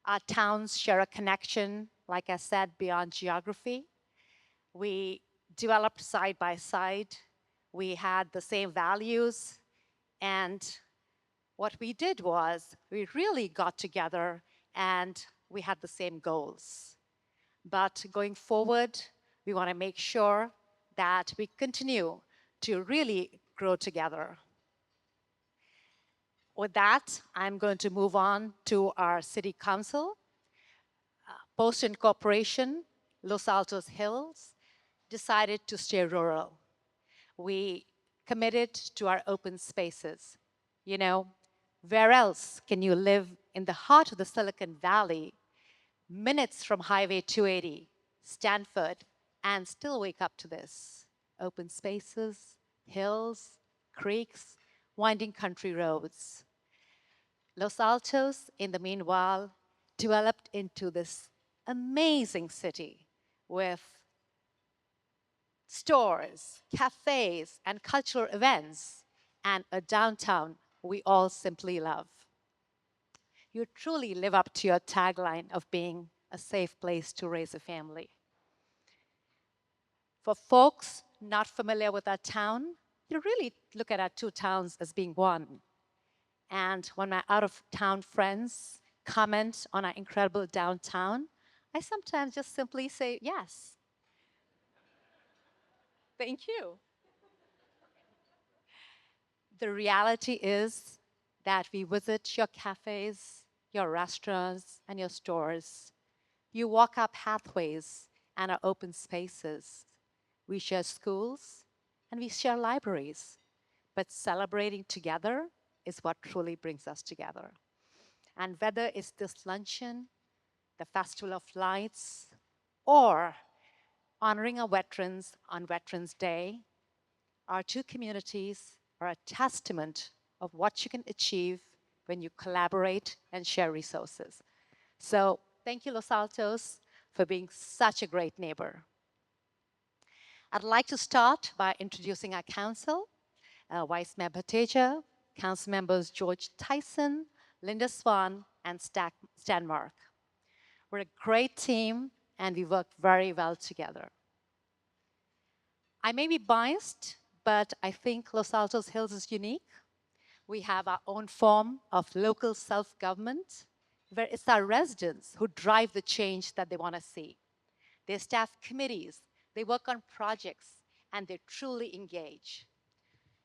our towns share a connection, like I said, beyond geography. We developed side by side. We had the same values. And what we did was we really got together and we had the same goals. But going forward, we want to make sure that we continue to really grow together. With that, I'm going to move on to our city council. Post incorporation, Los Altos Hills decided to stay rural. We committed to our open spaces. Where else can you live in the heart of the Silicon Valley, minutes from Highway 280, Stanford, and still wake up to this? Open spaces, hills, creeks, winding country roads. Los Altos, in the meanwhile, developed into this amazing city with stores, cafes, and cultural events, and a downtown we all simply love. You truly live up to your tagline of being a safe place to raise a family. For folks not familiar with our town, you really look at our two towns as being one. And when my out-of-town friends comment on our incredible downtown, I sometimes just simply say, yes. Thank you. The reality is that we visit your cafes, your restaurants, and your stores. You walk our pathways and our open spaces. We share schools and we share libraries. But celebrating together is what truly brings us together. And whether it's this luncheon, the Festival of Lights, or honoring our veterans on Veterans Day, our two communities are a testament of what you can achieve when you collaborate and share resources. So thank you, Los Altos, for being such a great neighbor. I'd like to start by introducing our council, Vice Mayor Bateja, council members George Tyson, Linda Swan, and Stan Mark. We're a great team, and we work very well together. I may be biased, but I think Los Altos Hills is unique. We have our own form of local self-government, where it's our residents who drive the change that they want to see. They staff committees, they work on projects, and they truly engage.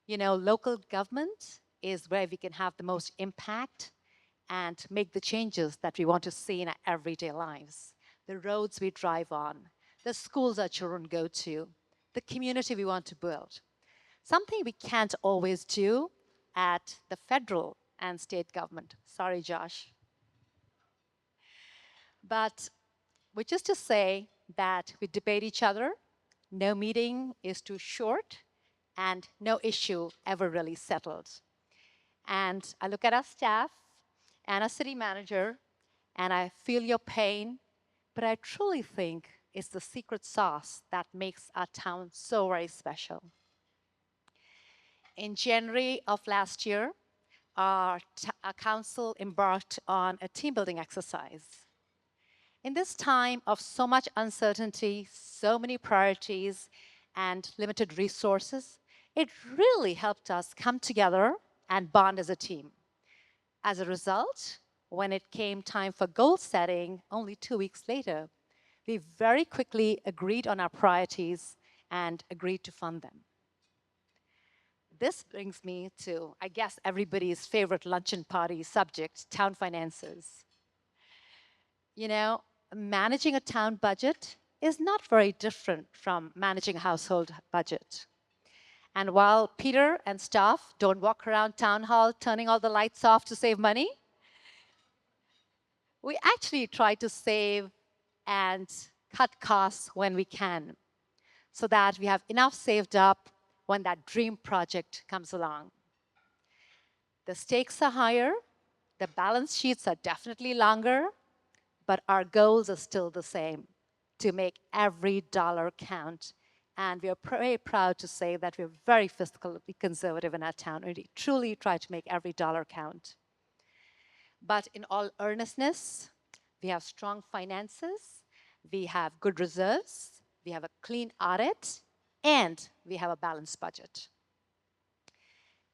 Local government is where we can have the most impact and make the changes that we want to see in our everyday lives. The roads we drive on, the schools our children go to, the community we want to build. Something we can't always do at the federal and state government. Sorry, Josh. But which is to say that we debate each other, no meeting is too short, and no issue ever really settled. And I look at our staff and our city manager, and I feel your pain, but I truly think it's the secret sauce that makes our town so very special. In January of last year, our council embarked on a team building exercise. In this time of so much uncertainty, so many priorities, and limited resources, it really helped us come together and bond as a team. As a result, when it came time for goal setting only 2 weeks later, we very quickly agreed on our priorities and agreed to fund them. This brings me to, I guess, everybody's favorite luncheon party subject, town finances. You know, managing a town budget is not very different from managing a household budget. And while Peter and staff don't walk around town hall turning all the lights off to save money, we actually try to save and cut costs when we can so that we have enough saved up when that dream project comes along. The stakes are higher, the balance sheets are definitely longer, but our goals are still the same, to make every dollar count. And we are very proud to say that we're very fiscally conservative in our town. We truly try to make every dollar count. But in all earnestness, we have strong finances, we have good reserves, we have a clean audit, and we have a balanced budget.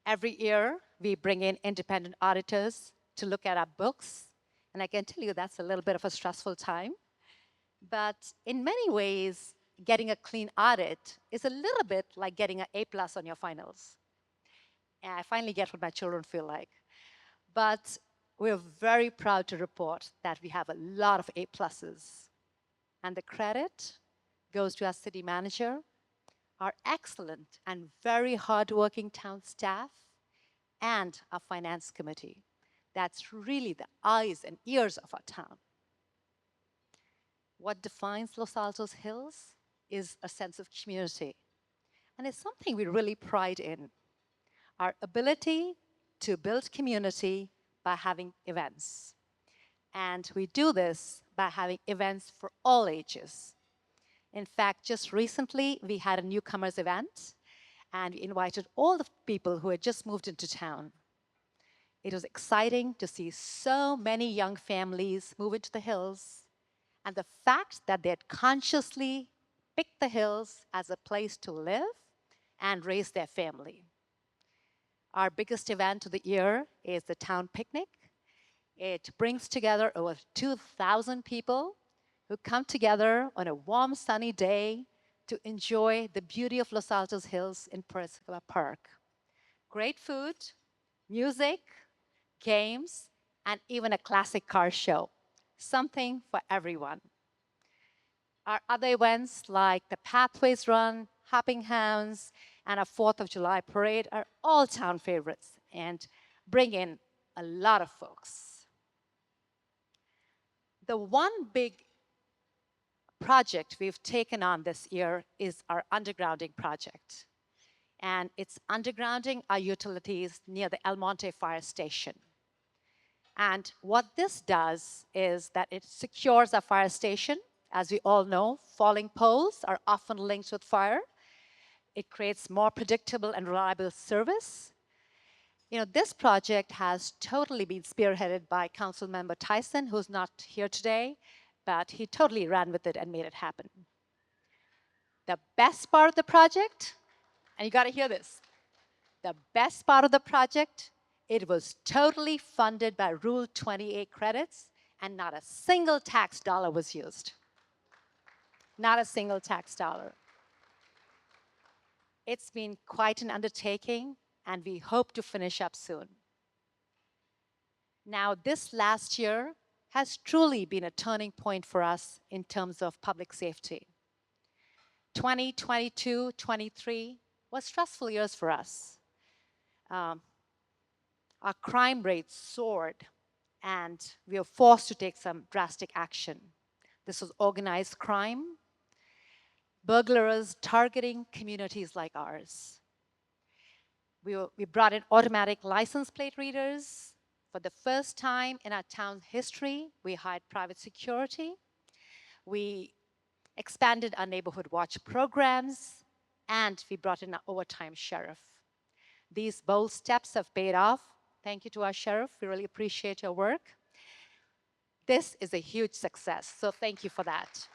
Every year, we bring in independent auditors to look at our books, and I can tell you that's a little bit of a stressful time. But in many ways, getting a clean audit is a little bit like getting an A plus on your finals. And I finally get what my children feel like. But we're very proud to report that we have a lot of A pluses. And the credit goes to our city manager, our excellent and very hardworking town staff, and our finance committee. That's really the eyes and ears of our town. What defines Los Altos Hills is a sense of community. And it's something we really pride in. Our ability to build community by having events. And we do this by having events for all ages. In fact, just recently, we had a newcomers event, and we invited all the people who had just moved into town. It was exciting to see so many young families move into the hills, and the fact that they had consciously picked the hills as a place to live and raise their family. Our biggest event of the year is the town picnic. It brings together over 2,000 people who come together on a warm, sunny day to enjoy the beauty of Los Altos Hills in Percival Park. Great food, music, games, and even a classic car show. Something for everyone. Our other events like the Pathways Run, Hopping Hounds, and a 4th of July parade are all town favorites and bring in a lot of folks. The one big project we've taken on this year is our undergrounding project. And it's undergrounding our utilities near the El Monte Fire Station. And what this does is that it secures our fire station. As we all know, falling poles are often linked with fire. It creates more predictable and reliable service. You know, this project has totally been spearheaded by Councilmember Tyson, who's not here today, but he totally ran with it and made it happen. The best part of the project, and you got to hear this, the best part of the project, it was totally funded by Rule 28 credits, and not a single tax dollar was used. Not a single tax dollar. It's been quite an undertaking, and we hope to finish up soon. Now, this last year has truly been a turning point for us in terms of public safety. 2022, 23 was stressful years for us. Our crime rate soared, and we were forced to take some drastic action. This was organized crime, burglars targeting communities like ours. We brought in automatic license plate readers. For the first time in our town's history, we hired private security. We expanded our neighborhood watch programs, and we brought in our overtime sheriff. These bold steps have paid off. Thank you to our sheriff. We really appreciate your work. This is a huge success, so thank you for that.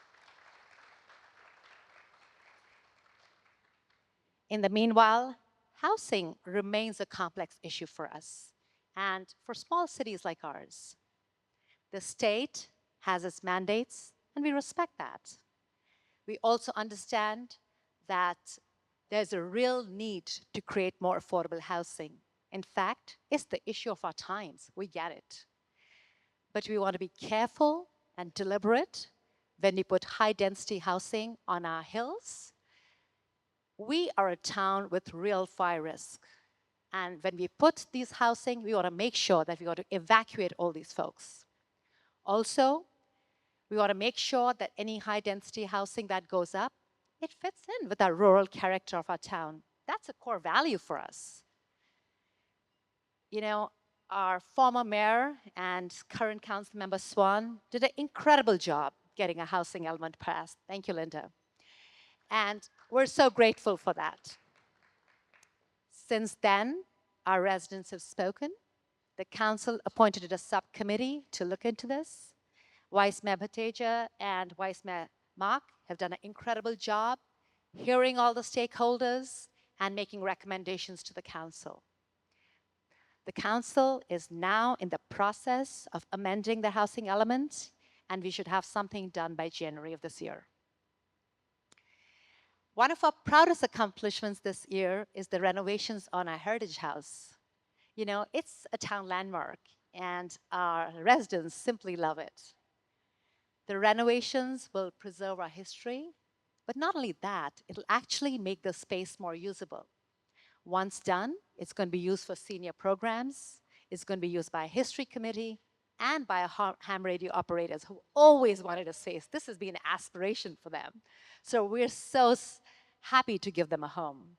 In the meanwhile, housing remains a complex issue for us and for small cities like ours. The state has its mandates, and we respect that. We also understand that there's a real need to create more affordable housing. In fact, it's the issue of our times. We get it. But we want to be careful and deliberate when we put high density housing on our hills. We are a town with real fire risk. And when we put these housing, we want to make sure that we want to evacuate all these folks. Also, we want to make sure that any high density housing that goes up, it fits in with our rural character of our town. That's a core value for us. You know, our former mayor and current council member Swan did an incredible job getting a housing element passed. Thank you, Linda. And we're so grateful for that. Since then, our residents have spoken. The council appointed a subcommittee to look into this. Vice Mayor Bhateja and Vice Mayor Mark have done an incredible job hearing all the stakeholders and making recommendations to the council. The council is now in the process of amending the housing element, and we should have something done by January of this year. One of our proudest accomplishments this year is the renovations on our Heritage House. You know, it's a town landmark, and our residents simply love it. The renovations will preserve our history, but not only that, it'll actually make the space more usable. Once done, it's going to be used for senior programs, it's going to be used by a history committee, and by our ham radio operators who always wanted a space. This has been an aspiration for them. So we're so happy to give them a home.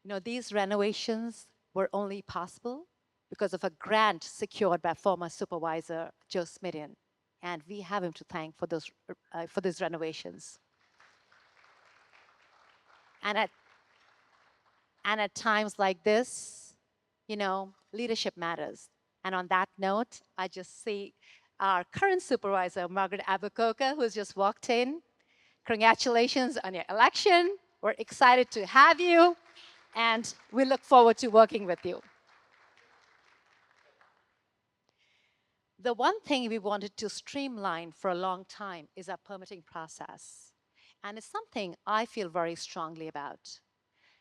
You know, these renovations were only possible because of a grant secured by former supervisor Joe Smidian, and we have him to thank for those renovations. And at times like this, you know, leadership matters. And on that note, I just see our current supervisor, Margaret Abukoka, who's just walked in. Congratulations on your election. We're excited to have you, and we look forward to working with you. The one thing we wanted to streamline for a long time is our permitting process. And it's something I feel very strongly about.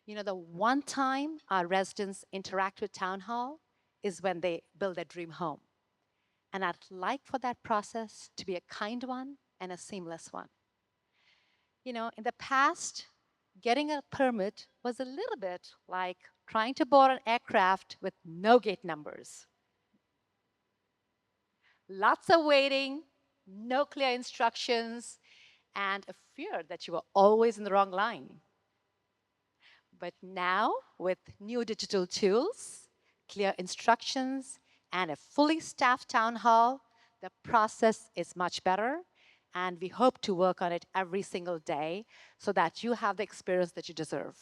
You know, the one time our residents interact with Town Hall is when they build their dream home. And I'd like for that process to be a kind one and a seamless one. You know, in the past, getting a permit was a little bit like trying to board an aircraft with no gate numbers. Lots of waiting, no clear instructions, and a fear that you were always in the wrong line. But now, with new digital tools, clear instructions, and a fully staffed town hall, the process is much better, and we hope to work on it every single day so that you have the experience that you deserve.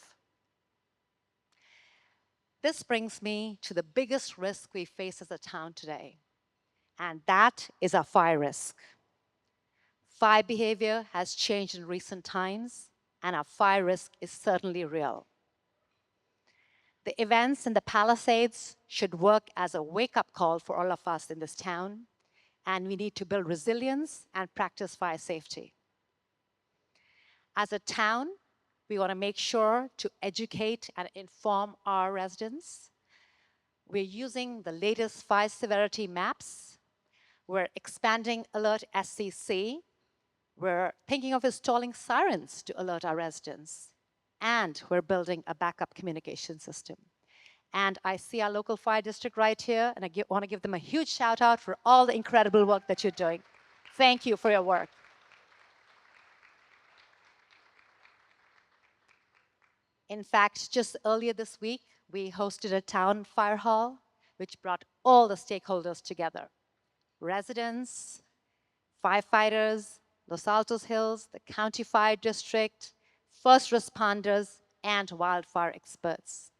This brings me to the biggest risk we face as a town today, and that is our fire risk. Fire behavior has changed in recent times, and our fire risk is certainly real. The events in the Palisades should work as a wake-up call for all of us in this town, and we need to build resilience and practice fire safety. As a town, we want to make sure to educate and inform our residents. We're using the latest fire severity maps. We're expanding Alert SCC. We're thinking of installing sirens to alert our residents. And we're building a backup communication system. And I see our local fire district right here, and I want to give them a huge shout out for all the incredible work that you're doing. Thank you for your work. In fact, just earlier this week, we hosted a town fire hall, which brought all the stakeholders together. Residents, firefighters, Los Altos Hills, the county fire district, first responders, and wildfire experts.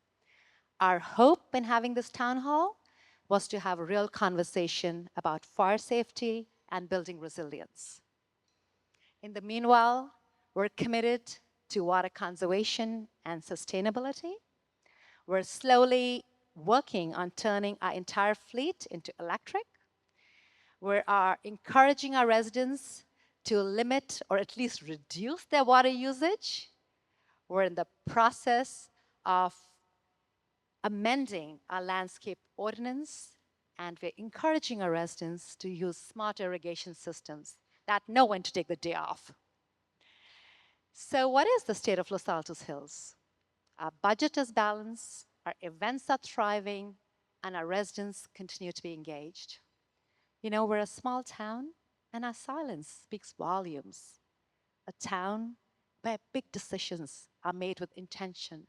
Our hope in having this town hall was to have a real conversation about fire safety and building resilience. In the meanwhile, we're committed to water conservation and sustainability. We're slowly working on turning our entire fleet into electric. We are encouraging our residents to limit or at least reduce their water usage. We're in the process of amending our landscape ordinance, and we're encouraging our residents to use smart irrigation systems that know when to take the day off. So what is the state of Los Altos Hills? Our budget is balanced, our events are thriving, and our residents continue to be engaged. You know, we're a small town, and our silence speaks volumes. A town where big decisions are made with intention.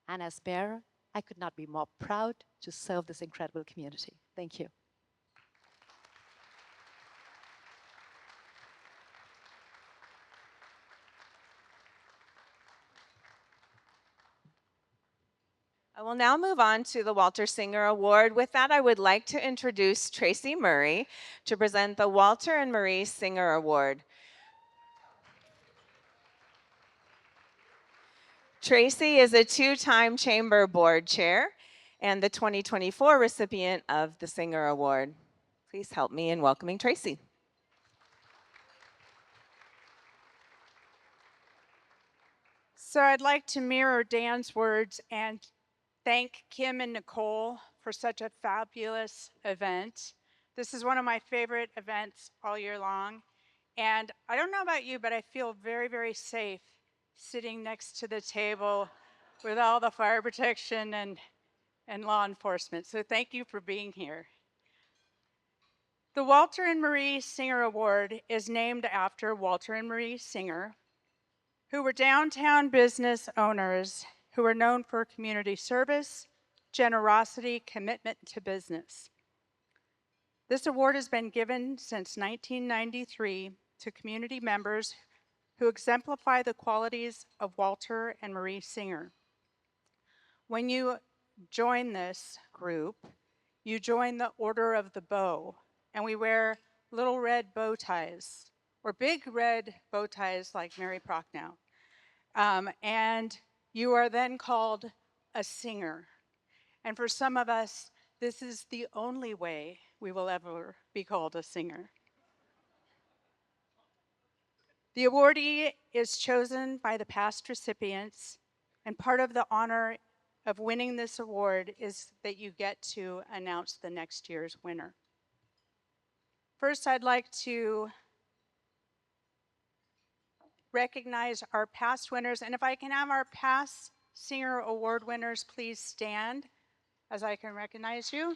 And as mayor, I could not be more proud to serve this incredible community. Thank you. I will now move on to the Walter Singer Award. With that, I would like to introduce Tracy Murray to present the Walter and Marie Singer Award. Tracy is a two-time Chamber Board Chair and the 2024 recipient of the Singer Award. Please help me in welcoming Tracy. So I'd like to mirror Dan's words and thank Kim and Nicole for such a fabulous event. This is one of my favorite events all year long. And I don't know about you, but I feel very, very safe sitting next to the table with all the fire protection and law enforcement. So thank you for being here. The Walter and Marie Singer Award is named after Walter and Marie Singer, who were downtown business owners who were known for community service, generosity, commitment to business. This award has been given since 1993 to community members who exemplify the qualities of Walter and Marie Singer. When you join this group, you join the Order of the Bow, and we wear little red bow ties, or big red bow ties like Mary Prochnow. And you are then called a singer. And for some of us, this is the only way we will ever be called a singer. The awardee is chosen by the past recipients, and part of the honor of winning this award is that you get to announce the next year's winner. First, I'd like to recognize our past winners, and if I can have our past Singer Award winners please stand as I can recognize you.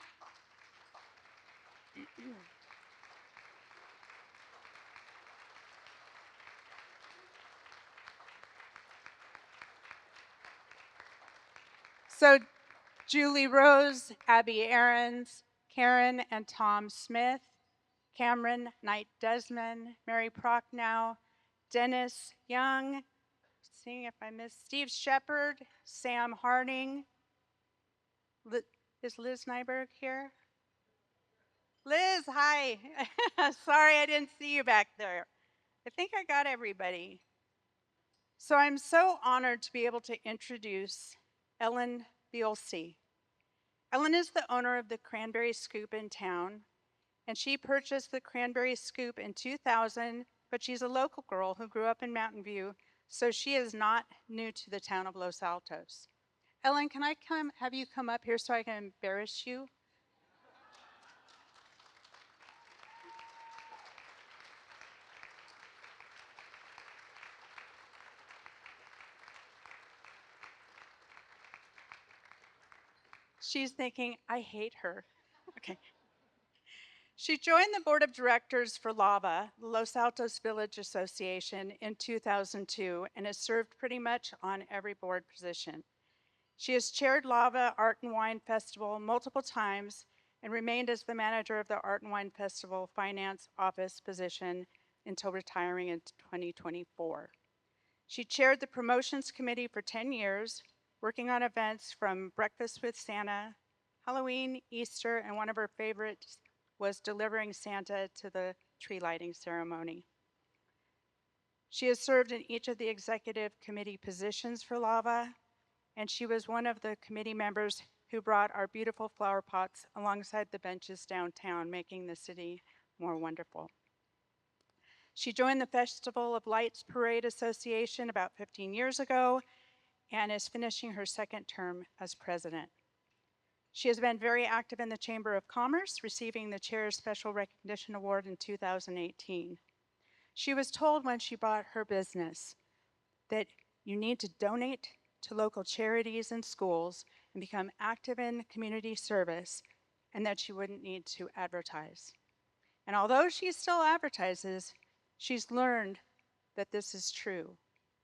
So Julie Rose, Abby Aarons, Karen and Tom Smith, Cameron Knight Desmond, Mary Prochnow, Dennis Young, seeing if I missed, Steve Shepard, Sam Harding. Is Liz Nyberg here? Liz, hi. Sorry I didn't see you back there. I think I got everybody. So I'm so honored to be able to introduce Ellen Bielsi. Ellen is the owner of the Cranberry Scoop in town, and she purchased the Cranberry Scoop in 2000, but she's a local girl who grew up in Mountain View, so she is not new to the town of Los Altos. Ellen, can I have you come up here so I can embarrass you? She's thinking, I hate her. Okay. She joined the board of directors for LAVA, the Los Altos Village Association, in 2002 and has served pretty much on every board position. She has chaired LAVA Art and Wine Festival multiple times and remained as the manager of the Art and Wine Festival finance office position until retiring in 2024. She chaired the promotions committee for 10 years, working on events from Breakfast with Santa, Halloween, Easter, and one of her favorites was delivering Santa to the tree lighting ceremony. She has served in each of the executive committee positions for LAVA, and she was one of the committee members who brought our beautiful flower pots alongside the benches downtown, making the city more wonderful. She joined the Festival of Lights Parade Association about 15 years ago and is finishing her second term as president. She has been very active in the Chamber of Commerce, receiving the Chair's Special Recognition Award in 2018. She was told when she bought her business that you need to donate to local charities and schools and become active in community service, and that she wouldn't need to advertise. And although she still advertises, she's learned that this is true.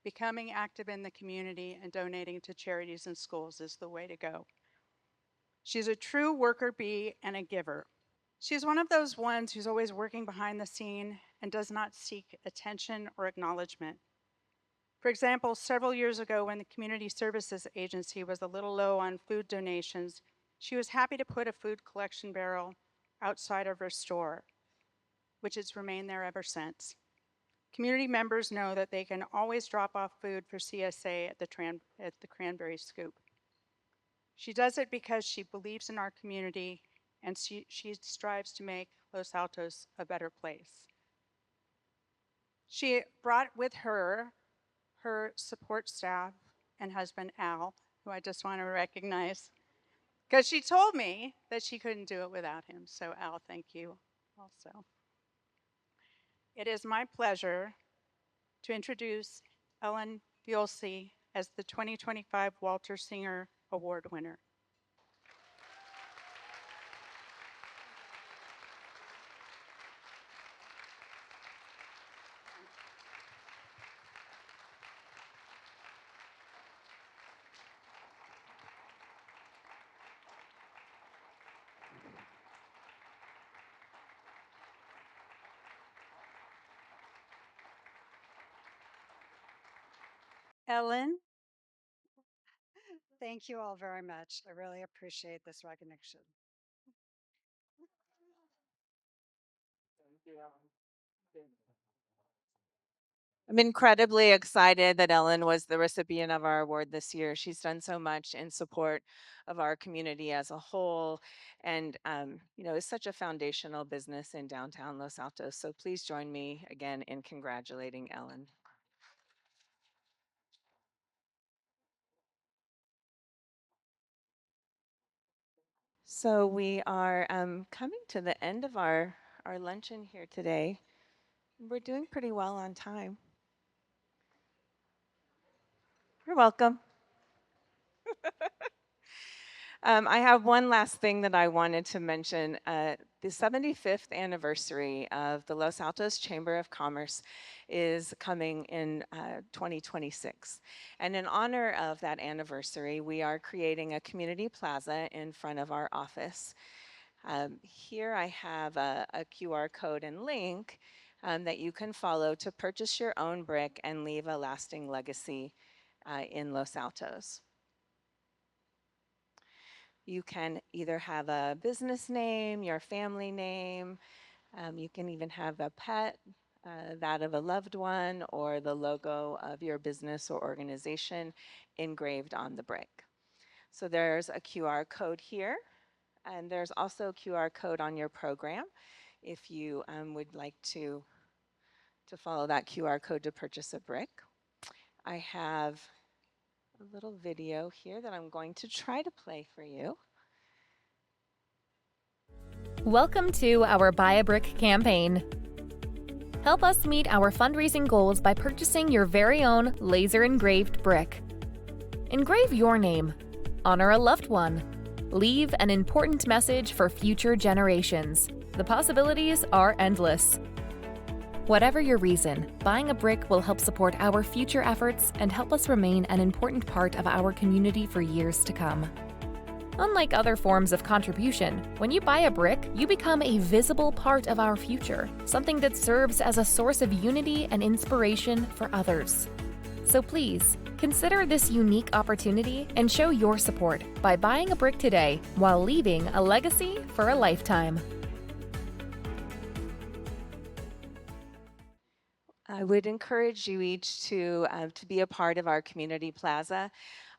Becoming active in the community and donating to charities and schools is the way to go. She's a true worker bee and a giver. She's one of those ones who's always working behind the scene and does not seek attention or acknowledgement. For example, several years ago when the Community Services Agency was a little low on food donations, she was happy to put a food collection barrel outside of her store, which has remained there ever since. Community members know that they can always drop off food for CSA at the Cranberry Scoop. She does it because she believes in our community and she strives to make Los Altos a better place. She brought with her her support staff and husband, Al, who I just want to recognize, because she told me that she couldn't do it without him. So Al, thank you also. It is my pleasure to introduce Ellen Biolsi as the 2025 Walter Singer Award winner. Ellen, Thank you all very much. I really appreciate this recognition. I'm incredibly excited that Ellen was the recipient of our award this year. She's done so much in support of our community as a whole and, is such a foundational business in downtown Los Altos. So please join me again in congratulating Ellen. So we are coming to the end of our luncheon here today. We're doing pretty well on time. You're welcome. I have one last thing that I wanted to mention. The 75th anniversary of the Los Altos Chamber of Commerce is coming in 2026. And in honor of that anniversary, we are creating a community plaza in front of our office. Here I have a QR code and link that you can follow to purchase your own brick and leave a lasting legacy in Los Altos. You can either have a business name, your family name, you can even have a pet, that of a loved one, or the logo of your business or organization engraved on the brick. So there's a QR code here, and there's also a QR code on your program if you would like to follow that QR code to purchase a brick. I have a little video here that I'm going to try to play for you. Welcome to our Buy a Brick campaign. Help us meet our fundraising goals by purchasing your very own laser engraved brick. Engrave your name, honor a loved one, leave an important message for future generations. The possibilities are endless. Whatever your reason, buying a brick will help support our future efforts and help us remain an important part of our community for years to come. Unlike other forms of contribution, when you buy a brick, you become a visible part of our future, something that serves as a source of unity and inspiration for others. So please, Consider this unique opportunity and show your support by buying a brick today while leaving a legacy for a lifetime. I would encourage you each to be a part of our community plaza.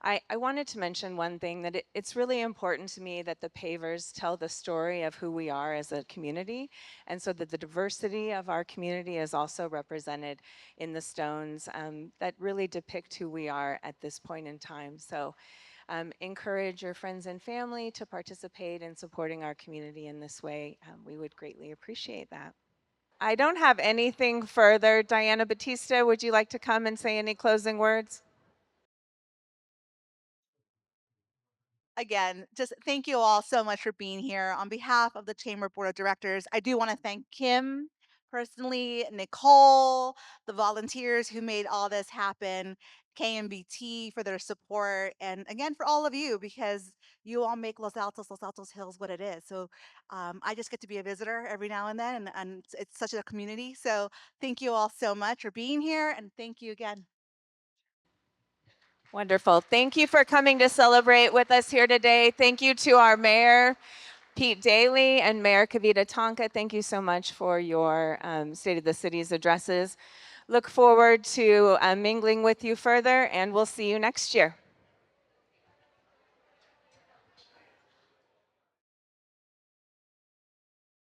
I wanted to mention one thing, that it's really important to me that the pavers tell the story of who we are as a community, and so that the diversity of our community is also represented in the stones that really depict who we are at this point in time. So encourage your friends and family to participate in supporting our community in this way. We would greatly appreciate that. I don't have anything further. Diana Batista, would you like to come and say any closing words? Again, just thank you all so much for being here. On behalf of the Chamber Board of Directors, I do want to thank Kim personally, Nicole, the volunteers who made all this happen, KMVT for their support, and again for all of you, because you all make Los Altos Hills what it is. So I just get to be a visitor every now and then, and it's such a community. So thank you all so much for being here, and thank you again. Wonderful. Thank you for coming to celebrate with us here today. Thank you to our mayor, Pete Daly, and Mayor Kavita Tonka. Thank you so much for your State of the City's addresses. Look forward to mingling with you further, and we'll see you next year.